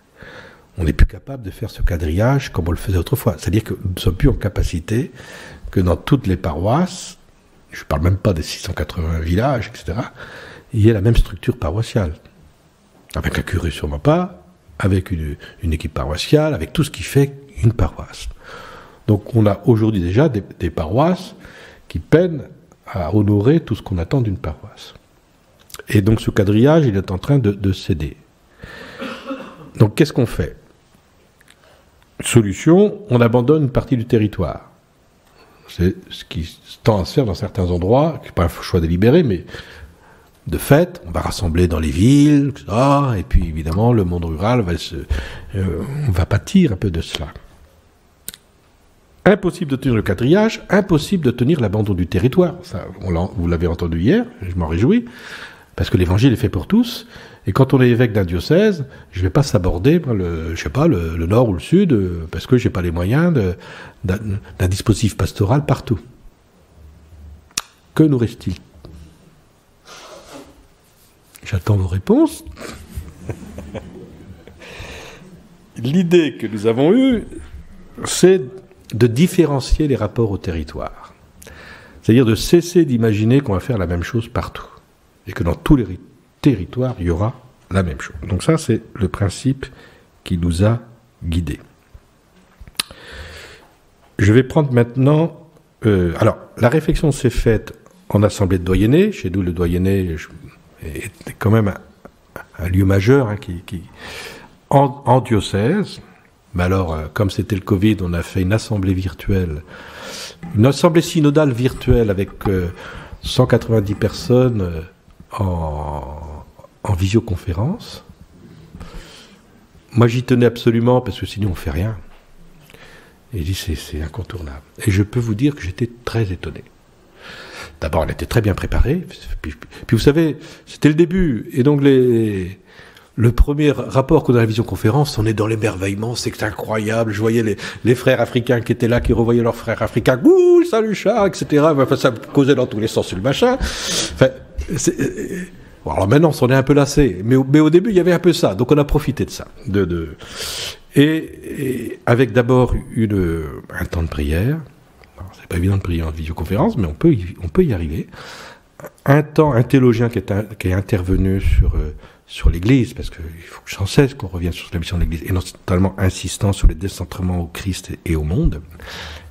on n'est plus capable de faire ce quadrillage comme on le faisait autrefois. C'est-à-dire que nous ne sommes plus en capacité que dans toutes les paroisses, je ne parle même pas des 680 villages, etc., il y ait la même structure paroissiale. Avec un curé sûrement pas, avec une équipe paroissiale, avec tout ce qui fait une paroisse. Donc on a aujourd'hui déjà des paroisses qui peinent à honorer tout ce qu'on attend d'une paroisse. Et donc ce quadrillage, il est en train de céder. Donc qu'est-ce qu'on fait ? Solution, on abandonne une partie du territoire. C'est ce qui tend à se faire dans certains endroits, qui n'est pas un choix délibéré, mais de fait, on va rassembler dans les villes, etc. Et puis évidemment, le monde rural on va pâtir un peu de cela. Impossible de tenir le quadrillage, impossible de tenir l'abandon du territoire. Ça, vous l'avez entendu hier, je m'en réjouis, parce que l'évangile est fait pour tous. Et quand on est évêque d'un diocèse, je ne vais pas s'aborder le nord ou le sud, parce que je n'ai pas les moyens d'un dispositif pastoral partout. Que nous reste-t-il ? J'attends vos réponses. L'idée que nous avons eue, c'est de différencier les rapports au territoire. C'est-à-dire de cesser d'imaginer qu'on va faire la même chose partout. Et que dans tous les territoires, il y aura la même chose. Donc ça, c'est le principe qui nous a guidés. Je vais prendre maintenant... alors, la réflexion s'est faite en assemblée de doyennés. Chez nous, le doyenné est quand même un lieu majeur en diocèse. Mais alors, comme c'était le Covid, on a fait une assemblée virtuelle, une assemblée synodale virtuelle avec 190 personnes en visioconférence. Moi, j'y tenais absolument parce que sinon on ne fait rien. Et je dis c'est incontournable. Et je peux vous dire que j'étais très étonné. D'abord, on était très bien préparé. Puis vous savez, c'était le début. Et donc le premier rapport qu'on a à la visioconférence, on est dans l'émerveillement, c'est incroyable. Je voyais les frères africains qui étaient là, qui revoyaient leurs frères africains. Ouh, salut Charles, etc. Enfin, ça causait dans tous les sens sur le machin. Enfin, bon, alors maintenant, on est un peu lassé. Mais au début, il y avait un peu ça. Donc on a profité de ça. Et avec d'abord un temps de prière. Alors, c'est pas évident de prier en visioconférence, mais on peut y arriver. Un temps, un théologien qui est intervenu sur l'Église, parce qu'il faut sans cesse qu'on revienne sur la mission de l'Église, et non totalement insistant sur le décentrement au Christ et au monde.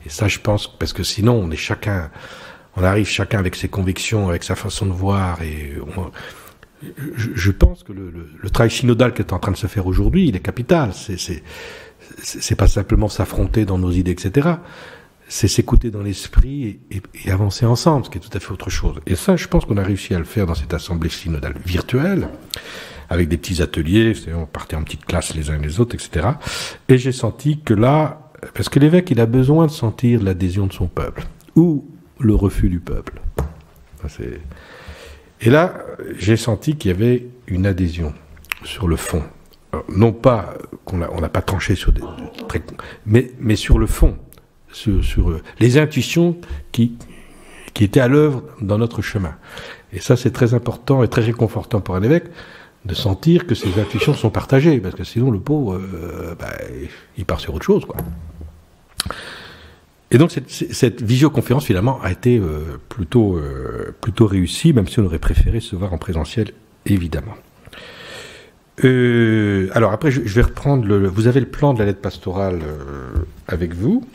Et ça, je pense, parce que sinon, on arrive chacun avec ses convictions, avec sa façon de voir, et je pense que le travail synodal qui est en train de se faire aujourd'hui, il est capital. C'est pas simplement s'affronter dans nos idées, etc. C'est s'écouter dans l'esprit et avancer ensemble, ce qui est tout à fait autre chose. Et ça, je pense qu'on a réussi à le faire dans cette assemblée synodale virtuelle, avec des petits ateliers, on partait en petites classes les uns les autres, etc. Et j'ai senti que là, parce que l'évêque, il a besoin de sentir l'adhésion de son peuple, ou le refus du peuple. Et là, j'ai senti qu'il y avait une adhésion sur le fond. Alors, non pas qu'on n'a pas tranché sur mais sur le fond, sur les intuitions qui étaient à l'œuvre dans notre chemin. Et ça, c'est très important et très réconfortant pour un évêque, de sentir que ces intuitions sont partagées, parce que sinon le pauvre, il part sur autre chose, quoi. Et donc cette visioconférence finalement a été plutôt réussie, même si on aurait préféré se voir en présentiel, évidemment. Alors après, je vais reprendre vous avez le plan de la lettre pastorale avec vous.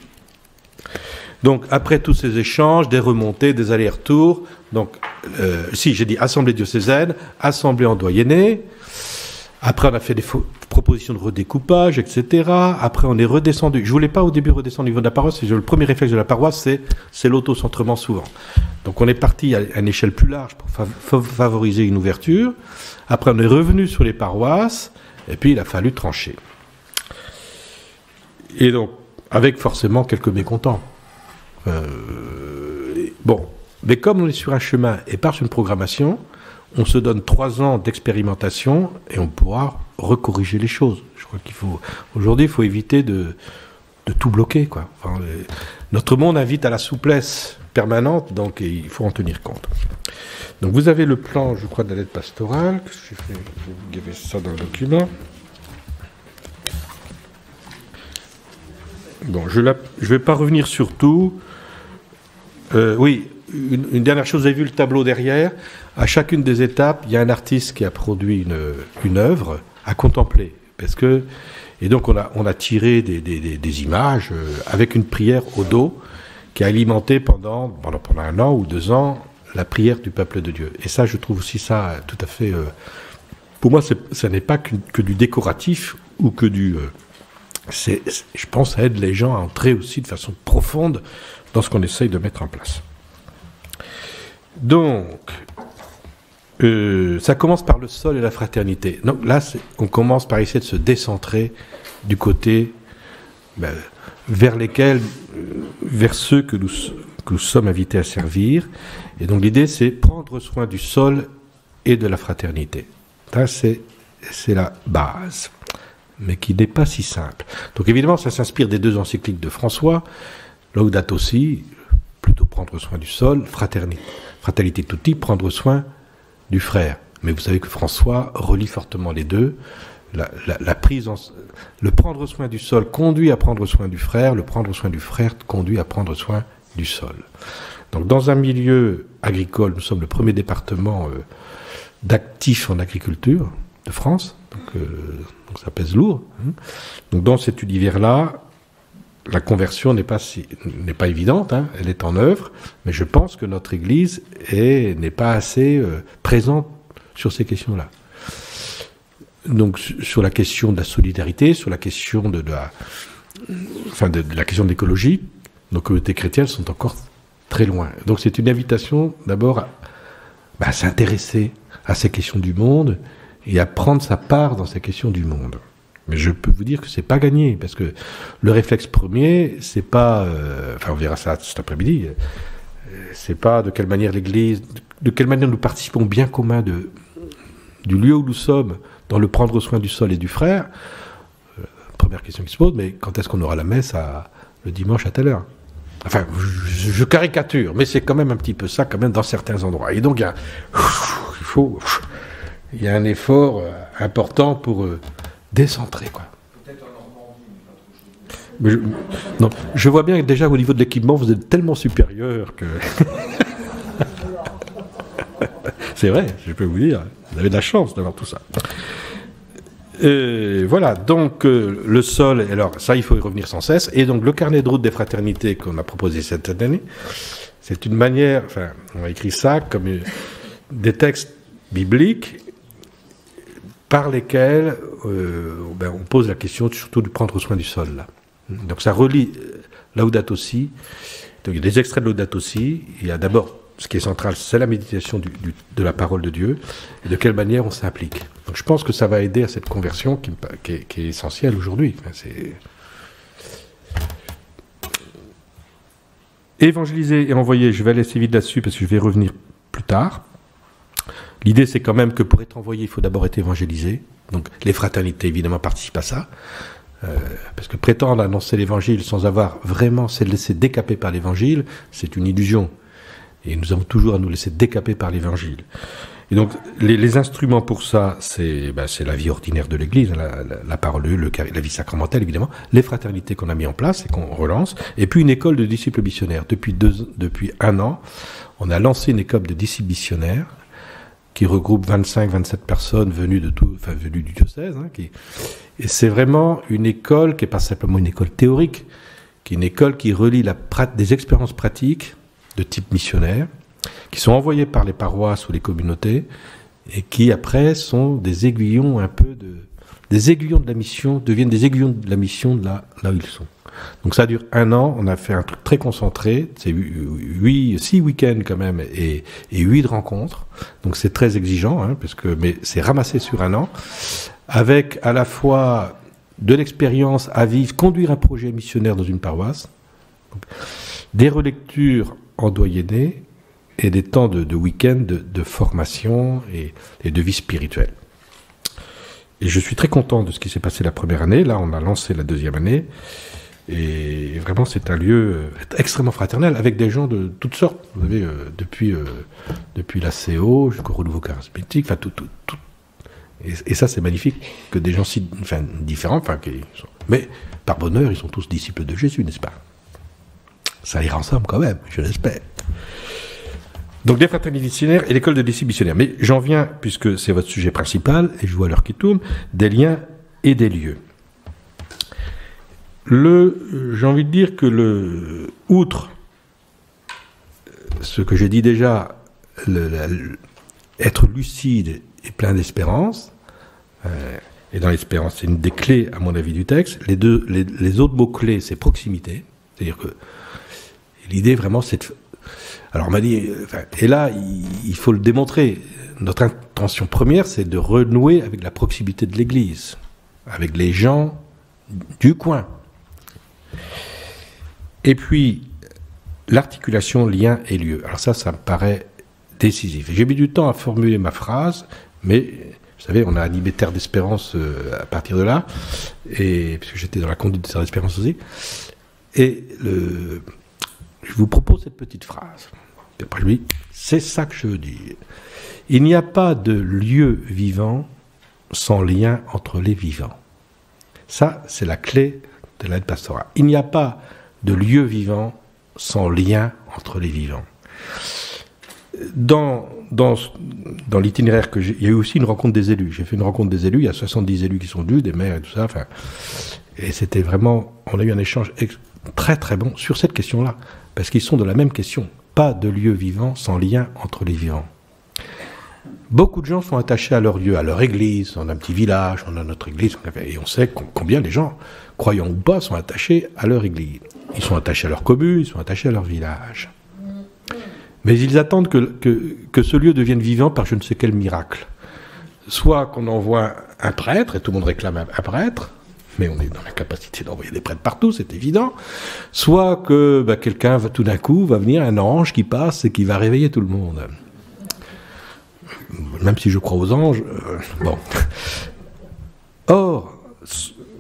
Donc après tous ces échanges, des remontées, des allers-retours, donc j'ai dit assemblée diocésaine, assemblée en doyenné. Après on a fait des propositions de redécoupage, etc. Après on est redescendu. Je voulais pas au début redescendre au niveau de la paroisse. Le premier réflexe de la paroisse, c'est l'auto-centrement souvent. Donc on est parti à une échelle plus large pour favoriser une ouverture. Après on est revenu sur les paroisses et puis il a fallu trancher. Et donc avec forcément quelques mécontents. Bon, mais comme on est sur un chemin et par une programmation, on se donne 3 ans d'expérimentation et on pourra recorriger les choses. Je crois aujourd'hui, il faut éviter de tout bloquer, quoi. Enfin, notre monde invite à la souplesse permanente, donc il faut en tenir compte. Donc vous avez le plan, je crois, de la lettre pastorale. Vous avez ça dans le document. Bon, je ne vais pas revenir sur tout. Oui, une dernière chose, vous avez vu le tableau derrière. À chacune des étapes, il y a un artiste qui a produit une œuvre à contempler. Et donc on a tiré des images avec une prière au dos qui a alimenté pendant 1 an ou 2 ans la prière du peuple de Dieu. Et ça, je trouve aussi ça tout à fait... pour moi, ça n'est pas que du décoratif ou que du... je pense que ça aide les gens à entrer aussi de façon profonde dans ce qu'on essaye de mettre en place. Donc, ça commence par le sol et la fraternité. Donc là, on commence par essayer de se décentrer du côté vers ceux que nous sommes invités à servir. Et donc l'idée, c'est prendre soin du sol et de la fraternité. Ça, c'est la base, mais qui n'est pas si simple. Donc évidemment, ça s'inspire des 2 encycliques de François, Laudato Si, plutôt prendre soin du sol, Fratelli Tutti, prendre soin du frère. Mais vous savez que François relie fortement les deux. Le prendre soin du sol conduit à prendre soin du frère, le prendre soin du frère conduit à prendre soin du sol. Donc dans un milieu agricole, nous sommes le premier département d'actifs en agriculture de France, donc ça pèse lourd. Donc dans cet univers-là, la conversion n'est pas évidente, elle est en œuvre, mais je pense que notre Église n'est pas assez présente sur ces questions-là. Donc sur la question de la solidarité, sur la question de la question de l'écologie, nos communautés chrétiennes sont encore très loin. Donc c'est une invitation d'abord à s'intéresser à ces questions du monde et à prendre sa part dans ces questions du monde. Mais je peux vous dire que c'est pas gagné, parce que le réflexe premier, c'est pas... on verra ça cet après-midi. C'est pas de quelle manière l'Église... De quelle manière nous participons au bien commun du lieu où nous sommes, dans le prendre soin du sol et du frère. Première question qui se pose, mais quand est-ce qu'on aura la messe le dimanche à telle heure? Enfin, je caricature, mais c'est quand même un petit peu ça, quand même, dans certains endroits. Et donc, il y a un effort important pour... décentré, quoi. Peut-être en Normandie. Je vois bien que déjà au niveau de l'équipement, vous êtes tellement supérieur que... C'est vrai, je peux vous dire, vous avez de la chance d'avoir tout ça. Voilà, donc le sol, alors ça il faut y revenir sans cesse, et donc le carnet de route des fraternités qu'on a proposé cette année, c'est une manière, on a écrit ça comme des textes bibliques par lesquels on pose la question surtout de prendre soin du sol. Là. Donc ça relie Laudato Si. Donc il y a des extraits de Laudato Si. Il y a d'abord, ce qui est central, c'est la méditation de la parole de Dieu et de quelle manière on s'implique. Donc je pense que ça va aider à cette conversion qui est essentielle aujourd'hui. Enfin, évangéliser et envoyer, je vais aller assez vite là-dessus parce que je vais y revenir plus tard. L'idée, c'est quand même que pour être envoyé, il faut d'abord être évangélisé. Donc les fraternités, évidemment, participent à ça. Parce que prétendre annoncer l'évangile sans avoir vraiment se laisser décaper par l'évangile, c'est une illusion. Et nous avons toujours à nous laisser décaper par l'évangile. Et donc, les instruments pour ça, c'est la vie ordinaire de l'Église, la parole, la vie sacramentelle, évidemment, les fraternités qu'on a mis en place et qu'on relance, et puis une école de disciples missionnaires. Depuis 1 an, on a lancé une école de disciples missionnaires qui regroupe 25-27 personnes venues venues du diocèse. Et c'est vraiment une école qui n'est pas simplement une école théorique, qui est une école qui relie des expériences pratiques de type missionnaire, qui sont envoyées par les paroisses ou les communautés, et qui après sont des aiguillons des aiguillons de la mission, deviennent des aiguillons de la mission de là où ils sont. Donc ça dure 1 an, on a fait un truc très concentré, c'est 6 week-ends quand même, et 8 rencontres, donc c'est très exigeant, mais c'est ramassé sur 1 an, avec à la fois de l'expérience à vivre, conduire un projet missionnaire dans une paroisse, donc, des relectures en doyenné, et des temps de week-end de formation et de vie spirituelle. Et je suis très content de ce qui s'est passé la première année. Là, on a lancé la 2e année. Et vraiment, c'est un lieu extrêmement fraternel, avec des gens de toutes sortes. Vous savez, depuis la CO jusqu'au renouveau charismatique, enfin, tout. Et ça, c'est magnifique, que des gens différents, mais par bonheur, ils sont tous disciples de Jésus, n'est-ce pas? Ça ira ensemble quand même, je l'espère. Donc des fraternités missionnaires et l'école de disciples missionnaires. Mais j'en viens, puisque c'est votre sujet principal, et je vois l'heure qui tourne, des liens et des lieux. J'ai envie de dire que outre ce que j'ai dit déjà, être lucide et plein d'espérance, et dans l'espérance, c'est une des clés, à mon avis, du texte. Les autres mots-clés, c'est proximité. C'est-à-dire que l'idée, vraiment, c'est de... Alors, on m'a dit... et là, il faut le démontrer. Notre intention première, c'est de renouer avec la proximité de l'Église, avec les gens du coin. Et puis, l'articulation lien et lieu. Alors ça me paraît décisif. J'ai mis du temps à formuler ma phrase, mais... Vous savez, on a animé Terre d'Espérance à partir de là, et puisque j'étais dans la conduite de Terre d'Espérance aussi. Et je vous propose cette petite phrase. Puis après, je me dis, c'est ça que je veux dire. Il n'y a pas de lieu vivant sans lien entre les vivants. Ça, c'est la clé de l'aide pastorale. Il n'y a pas de lieu vivant sans lien entre les vivants. Dans l'itinéraire il y a eu aussi une rencontre des élus. J'ai fait une rencontre des élus, il y a 70 élus qui sont venus, des maires et tout ça. Et c'était vraiment, on a eu un échange très très bon sur cette question-là, parce qu'ils sont de la même question. Pas de lieu vivant sans lien entre les vivants. Beaucoup de gens sont attachés à leur lieu, à leur église. On a un petit village, on a notre église, et on sait combien les gens, croyants ou pas, sont attachés à leur église. Ils sont attachés à leur commune, ils sont attachés à leur village. Mais ils attendent que ce lieu devienne vivant par je ne sais quel miracle. Soit qu'on envoie un prêtre, et tout le monde réclame un prêtre, mais on est dans l'incapacité d'envoyer des prêtres partout, c'est évident. Soit que quelqu'un va tout d'un coup, va venir un ange qui passe et qui va réveiller tout le monde. Même si je crois aux anges, bon. Or,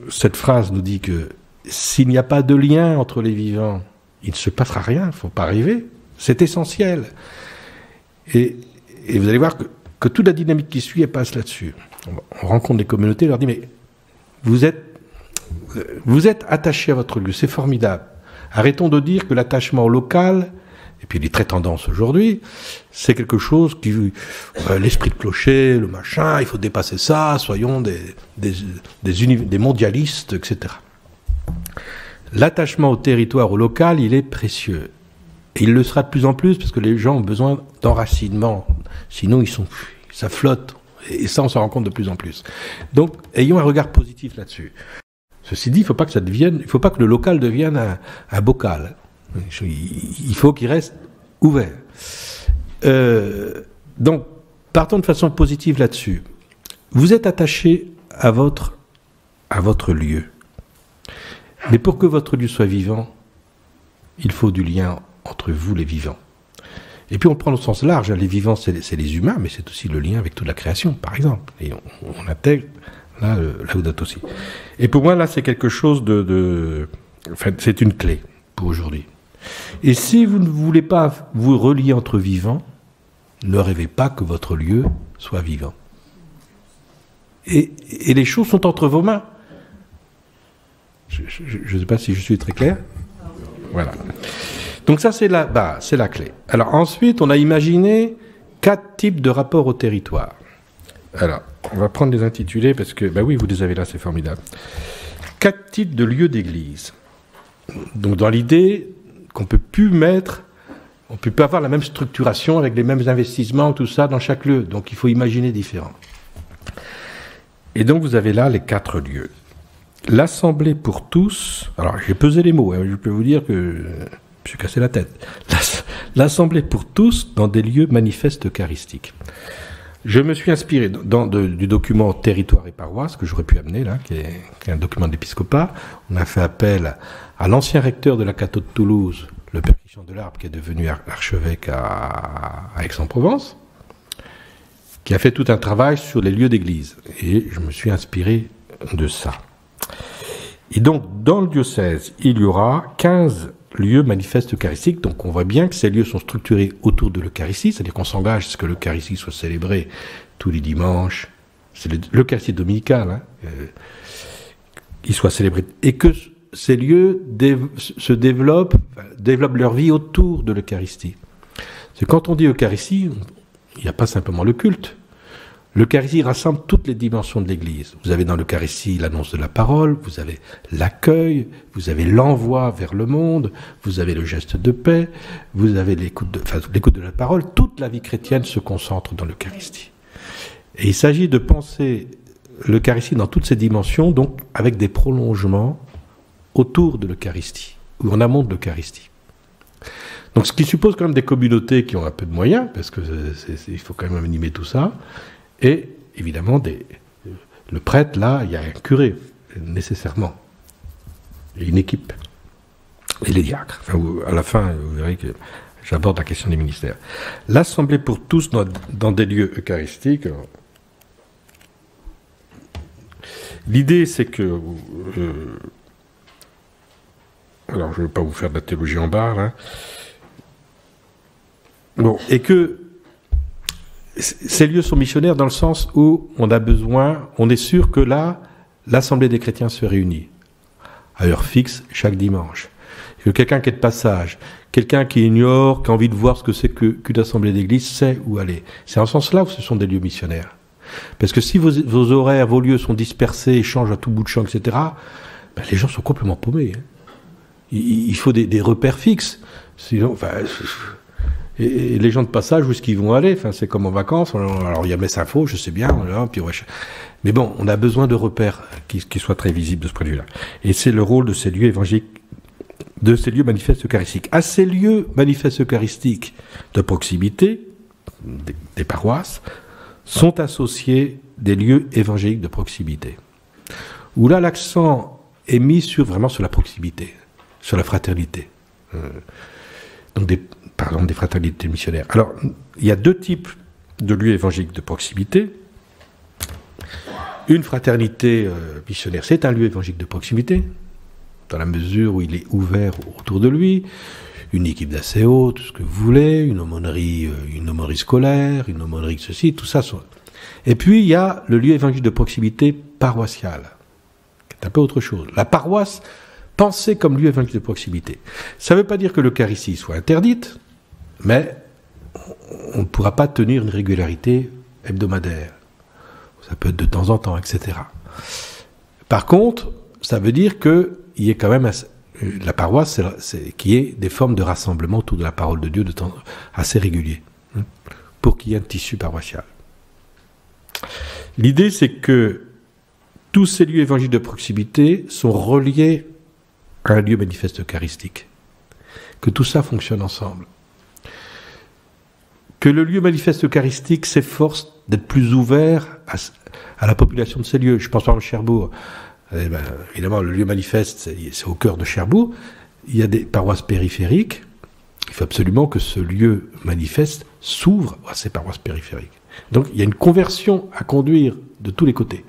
cette phrase nous dit que s'il n'y a pas de lien entre les vivants, il ne se passera rien, il ne faut pas rêver. C'est essentiel. Et vous allez voir que toute la dynamique qui suit, elle passe là-dessus. On rencontre des communautés, on leur dit, mais vous êtes attachés à votre lieu, c'est formidable. Arrêtons de dire que l'attachement local, et puis il est très tendance aujourd'hui, c'est quelque chose qui... l'esprit de clocher, le machin, il faut dépasser ça, soyons des mondialistes, etc. L'attachement au territoire, au local, il est précieux. Et il le sera de plus en plus parce que les gens ont besoin d'enracinement. Sinon, ça flotte. Et ça, on s'en rend compte de plus en plus. Donc, ayons un regard positif là-dessus. Ceci dit, il ne faut pas que le local devienne un bocal. Il faut qu'il reste ouvert. Donc, partons de façon positive là-dessus. Vous êtes attaché à votre lieu. Mais pour que votre lieu soit vivant, il faut du lien entre vous les vivants. Et puis on le prend au sens large, les vivants c'est les humains, mais c'est aussi le lien avec toute la création, par exemple. Et on intègre là Laudato Si. Et pour moi là c'est quelque chose enfin, c'est une clé pour aujourd'hui. Et si vous ne voulez pas vous relier entre vivants, ne rêvez pas que votre lieu soit vivant. Et les choses sont entre vos mains. Je ne sais pas si je suis très clair. Voilà. Donc ça, c'est la base, c'est la clé. Alors ensuite, on a imaginé 4 types de rapports au territoire. Alors, on va prendre les intitulés parce que, oui, vous les avez là, c'est formidable. 4 types de lieux d'église. Donc dans l'idée qu'on peut plus on peut pas avoir la même structuration avec les mêmes investissements, tout ça dans chaque lieu. Donc il faut imaginer différent. Et donc vous avez là les 4 lieux. L'Assemblée pour tous. Alors j'ai pesé les mots. Je peux vous dire que je me suis cassé la tête. L'Assemblée pour tous dans des lieux manifestes eucharistiques. Je me suis inspiré du document Territoire et paroisse que j'aurais pu amener là, qui est un document de l'épiscopat. On a fait appel à l'ancien recteur de la catho de Toulouse, le père Christian Delarbre, qui est devenu archevêque à Aix-en-Provence, qui a fait tout un travail sur les lieux d'église. Et je me suis inspiré de ça. Et donc, dans le diocèse, il y aura 15 lieux manifestes eucharistiques. Donc, on voit bien que ces lieux sont structurés autour de l'Eucharistie, c'est-à-dire qu'on s'engage à ce que l'Eucharistie soit célébrée tous les dimanches. C'est l'Eucharistie dominicale, qui soit célébrée. Et que ces lieux développent leur vie autour de l'Eucharistie. C'est quand on dit Eucharistie, il n'y a pas simplement le culte. L'Eucharistie rassemble toutes les dimensions de l'Église. Vous avez dans l'Eucharistie l'annonce de la parole, vous avez l'accueil, vous avez l'envoi vers le monde, vous avez le geste de paix, vous avez l'écoute de la parole. Toute la vie chrétienne se concentre dans l'Eucharistie. Et il s'agit de penser l'Eucharistie dans toutes ses dimensions, donc avec des prolongements autour de l'Eucharistie, ou en amont de l'Eucharistie. Donc ce qui suppose quand même des communautés qui ont un peu de moyens, parce que il faut quand même animer tout ça, et évidemment le prêtre, là, il y a un curé, nécessairement, et une équipe, et les diacres. Enfin, à la fin, vous verrez que j'aborde la question des ministères. L'Assemblée pour tous dans des lieux eucharistiques. L'idée, c'est que... alors, je ne vais pas vous faire de la théologie en barre, hein. Bon, et que ces lieux sont missionnaires dans le sens où on est sûr que là, l'Assemblée des chrétiens se réunit à heure fixe chaque dimanche. Et que quelqu'un qui est de passage, quelqu'un qui ignore, qui a envie de voir ce que c'est qu'une assemblée d'église, sait où aller. C'est en ce sens-là où ce sont des lieux missionnaires. Parce que si vos horaires, vos lieux sont dispersés, échangent à tout bout de champ, etc., les gens sont complètement paumés. Il faut des repères fixes. Sinon, et les gens de passage, où est-ce qu'ils vont aller? C'est comme en vacances. Alors, il y a Messe Info, je sais bien. Mais bon, on a besoin de repères qui soient très visibles de ce point de vue-là. Et c'est le rôle de ces lieux évangéliques, de ces lieux manifestes eucharistiques. À ces lieux manifestes eucharistiques de proximité, des paroisses, sont associés des lieux évangéliques de proximité. Où là, l'accent est mis vraiment sur la proximité, sur la fraternité. Donc des fraternités missionnaires. Alors, il y a 2 types de lieux évangéliques de proximité. Une fraternité missionnaire, c'est un lieu évangélique de proximité, dans la mesure où il est ouvert autour de lui, une équipe d'ACO, tout ce que vous voulez, une aumônerie scolaire, une aumônerie ceci, tout ça. Et puis, il y a le lieu évangélique de proximité paroissial, qui est un peu autre chose. La paroisse, pensée comme lieu évangélique de proximité. Ça ne veut pas dire que l'Eucharistie soit interdite, mais on ne pourra pas tenir une régularité hebdomadaire. Ça peut être de temps en temps, etc. Par contre, ça veut dire qu'il y ait quand même la paroisse, qui est des formes de rassemblement autour de la parole de Dieu de temps assez réguliers, pour qu'il y ait un tissu paroissial. L'idée, c'est que tous ces lieux évangéliques de proximité sont reliés à un lieu manifeste eucharistique. Que tout ça fonctionne ensemble. Que le lieu manifeste eucharistique s'efforce d'être plus ouvert à la population de ces lieux. Je pense par exemple à Cherbourg. Évidemment, le lieu manifeste, c'est au cœur de Cherbourg. Il y a des paroisses périphériques. Il faut absolument que ce lieu manifeste s'ouvre à ces paroisses périphériques. Donc il y a une conversion à conduire de tous les côtés.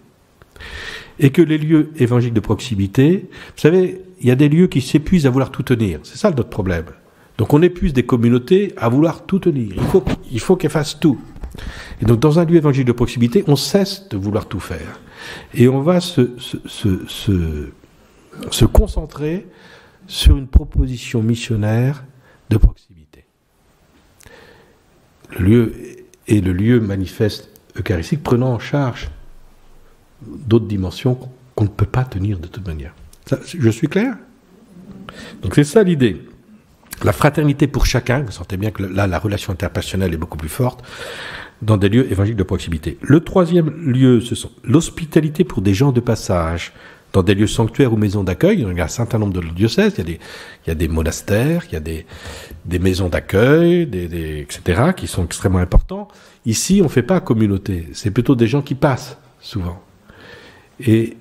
Et que les lieux évangéliques de proximité, vous savez, il y a des lieux qui s'épuisent à vouloir tout tenir. C'est ça notre problème. Donc on épuise des communautés à vouloir tout tenir. Il faut qu'elles fassent tout. Et donc dans un lieu évangélique de proximité, on cesse de vouloir tout faire. Et on va se concentrer sur une proposition missionnaire de proximité. Le lieu manifeste eucharistique prenant en charge d'autres dimensions qu'on ne peut pas tenir de toute manière. Ça, je suis clair ? Donc c'est ça l'idée. La fraternité pour chacun, vous sentez bien que là la relation interpersonnelle est beaucoup plus forte, dans des lieux évangéliques de proximité. Le troisième lieu, ce sont l'hospitalité pour des gens de passage, dans des lieux sanctuaires ou maisons d'accueil. Il y a un certain nombre de diocèses, il y a des monastères, il y a des maisons d'accueil, etc., qui sont extrêmement importants. Ici, on ne fait pas communauté, c'est plutôt des gens qui passent, souvent. Et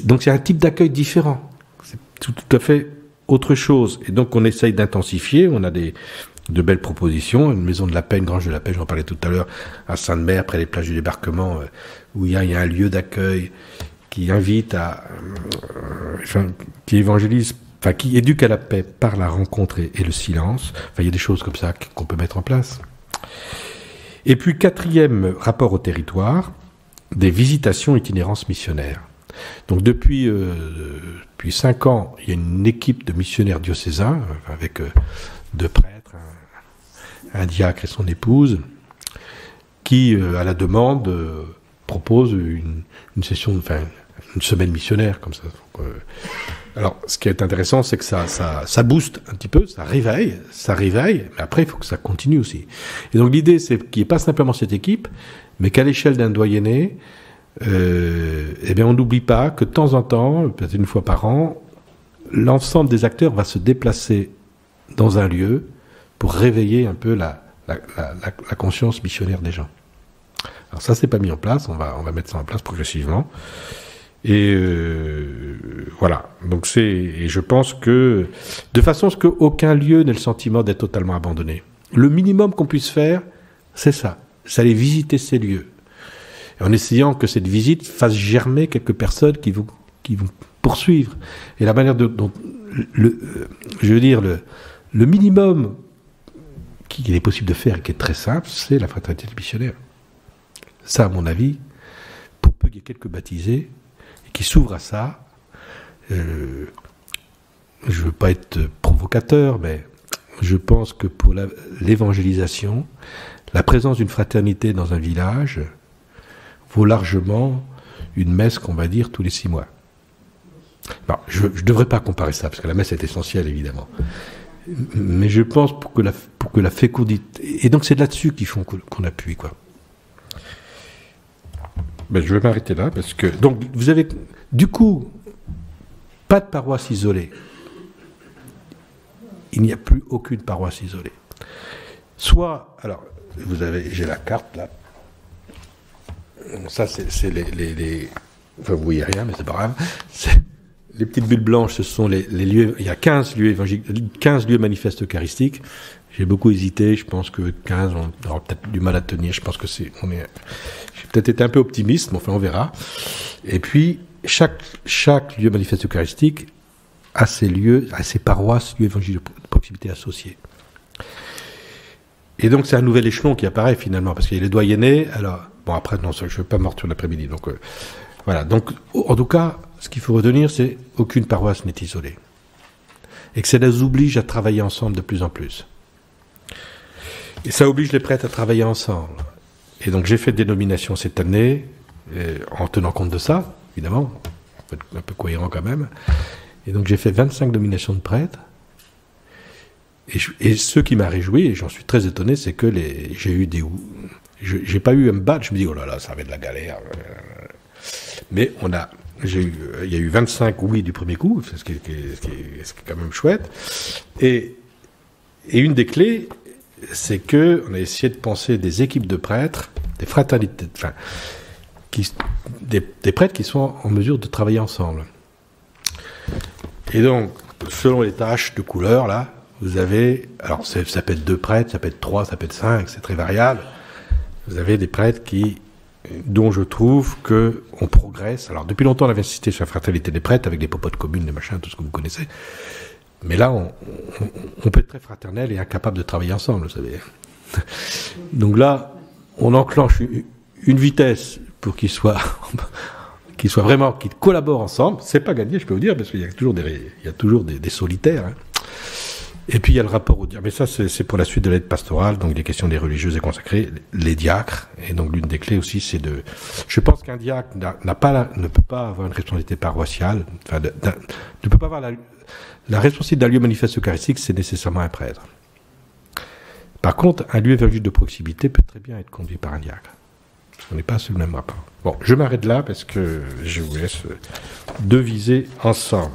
donc c'est un type d'accueil différent, c'est tout à fait autre chose. Et donc on essaye d'intensifier, on a de belles propositions, une maison de la paix, une grange de la paix, j'en parlais tout à l'heure, à Sainte-Mère, près des plages du débarquement, où il y a un lieu d'accueil qui invite qui évangélise, qui éduque à la paix par la rencontre et le silence. Il y a des choses comme ça qu'on peut mettre en place. Et puis, quatrième rapport au territoire, des visitations itinérances missionnaires. Donc depuis 5 ans, il y a une équipe de missionnaires diocésains, avec 2 prêtres, un diacre et son épouse, qui, à la demande, propose une session, une semaine missionnaire, comme ça. Alors, ce qui est intéressant, c'est que ça booste un petit peu, ça réveille, mais après, il faut que ça continue aussi. Et donc, l'idée, c'est qu'il n'y ait pas simplement cette équipe, mais qu'à l'échelle d'un doyenné, on n'oublie pas que de temps en temps, peut-être une fois par an, l'ensemble des acteurs va se déplacer dans un lieu pour réveiller un peu la conscience missionnaire des gens. Alors ça, c'est pas mis en place, on va mettre ça en place progressivement. Et voilà. Donc et je pense que, de façon à ce qu'aucun lieu n'ait le sentiment d'être totalement abandonné. Le minimum qu'on puisse faire, c'est ça. C'est aller visiter ces lieux. Et en essayant que cette visite fasse germer quelques personnes qui vont poursuivre. Et la manière dont le minimum qu'il est possible de faire et qui est très simple, c'est la fraternité missionnaire. Ça, à mon avis, pour peu qu'il y ait quelques baptisés et qui s'ouvrent à ça, je ne veux pas être provocateur, mais je pense que pour l'évangélisation, la présence d'une fraternité dans un village vaut largement une messe qu'on va dire tous les 6 mois. Bon, je ne devrais pas comparer ça, parce que la messe est essentielle, évidemment. Mais je pense pour que la fécondité... Et donc c'est là-dessus qu'il faut qu'on appuie, quoi. Ben, je vais m'arrêter là, parce que... Donc, vous avez... Du coup, pas de paroisse isolée. Il n'y a plus aucune paroisse isolée. Soit... Alors, j'ai la carte, là. Ça, c'est les... Enfin, vous voyez rien, mais c'est pas grave. Les petites bulles blanches, ce sont les lieux... Il y a 15 lieux évangéliques, 15 lieux manifestes eucharistiques. J'ai beaucoup hésité. Je pense que 15, on aura peut-être du mal à tenir. Je pense que j'ai peut-être été un peu optimiste, mais enfin, on verra. Et puis, chaque lieu manifeste eucharistique a ses lieux, a ses paroisses, lieux évangéliques de proximité associés. Et donc, c'est un nouvel échelon qui apparaît, finalement, parce qu'il y a les doyennés. Alors, bon, après, non, je ne veux pas mortir l'après-midi. Donc, voilà. Donc, en tout cas, ce qu'il faut retenir, c'est qu'aucune paroisse n'est isolée. Et que ça les oblige à travailler ensemble de plus en plus. Et ça oblige les prêtres à travailler ensemble. Et donc, j'ai fait des nominations cette année, en tenant compte de ça, évidemment. Faut être un peu cohérent quand même. Et donc, j'ai fait 25 nominations de prêtres. Et ce qui m'a réjoui, et j'en suis très étonné, c'est que j'ai eu j'ai pas eu un badge. Je me dis, oh là là, ça va être de la galère. Mais il y a eu 25 oui du premier coup, ce qui est quand même chouette. Et une des clés, c'est que on a essayé de penser des équipes de prêtres, des fraternités, des prêtres qui sont en mesure de travailler ensemble. Et donc, selon les tâches de couleur, là, vous avez, alors ça peut être 2 prêtres, ça peut être 3, ça peut être 5, c'est très variable. Vous avez des prêtres dont je trouve que on progresse. Alors depuis longtemps, on avait insisté sur la fraternité des prêtres avec des popotes communes, des machins, tout ce que vous connaissez. Mais là, on peut être très fraternel et incapable de travailler ensemble, vous savez. Donc là, on enclenche une vitesse pour qu'ils collaborent ensemble. C'est pas gagné, je peux vous dire, parce qu'il y a toujours des solitaires. Hein. Et puis il y a le rapport au diacre. Mais ça, c'est pour la suite de l'aide pastorale, donc des questions des religieuses et consacrées, les diacres. Et donc l'une des clés aussi, c'est de. Je pense qu'un diacre ne peut pas avoir une responsabilité paroissiale, ne peut pas avoir la responsabilité d'un lieu manifeste eucharistique, c'est nécessairement un prêtre. Par contre, un lieu évangélique de proximité peut très bien être conduit par un diacre. On n'est pas sur le même rapport. Bon, je m'arrête là parce que je vous laisse deviser ensemble.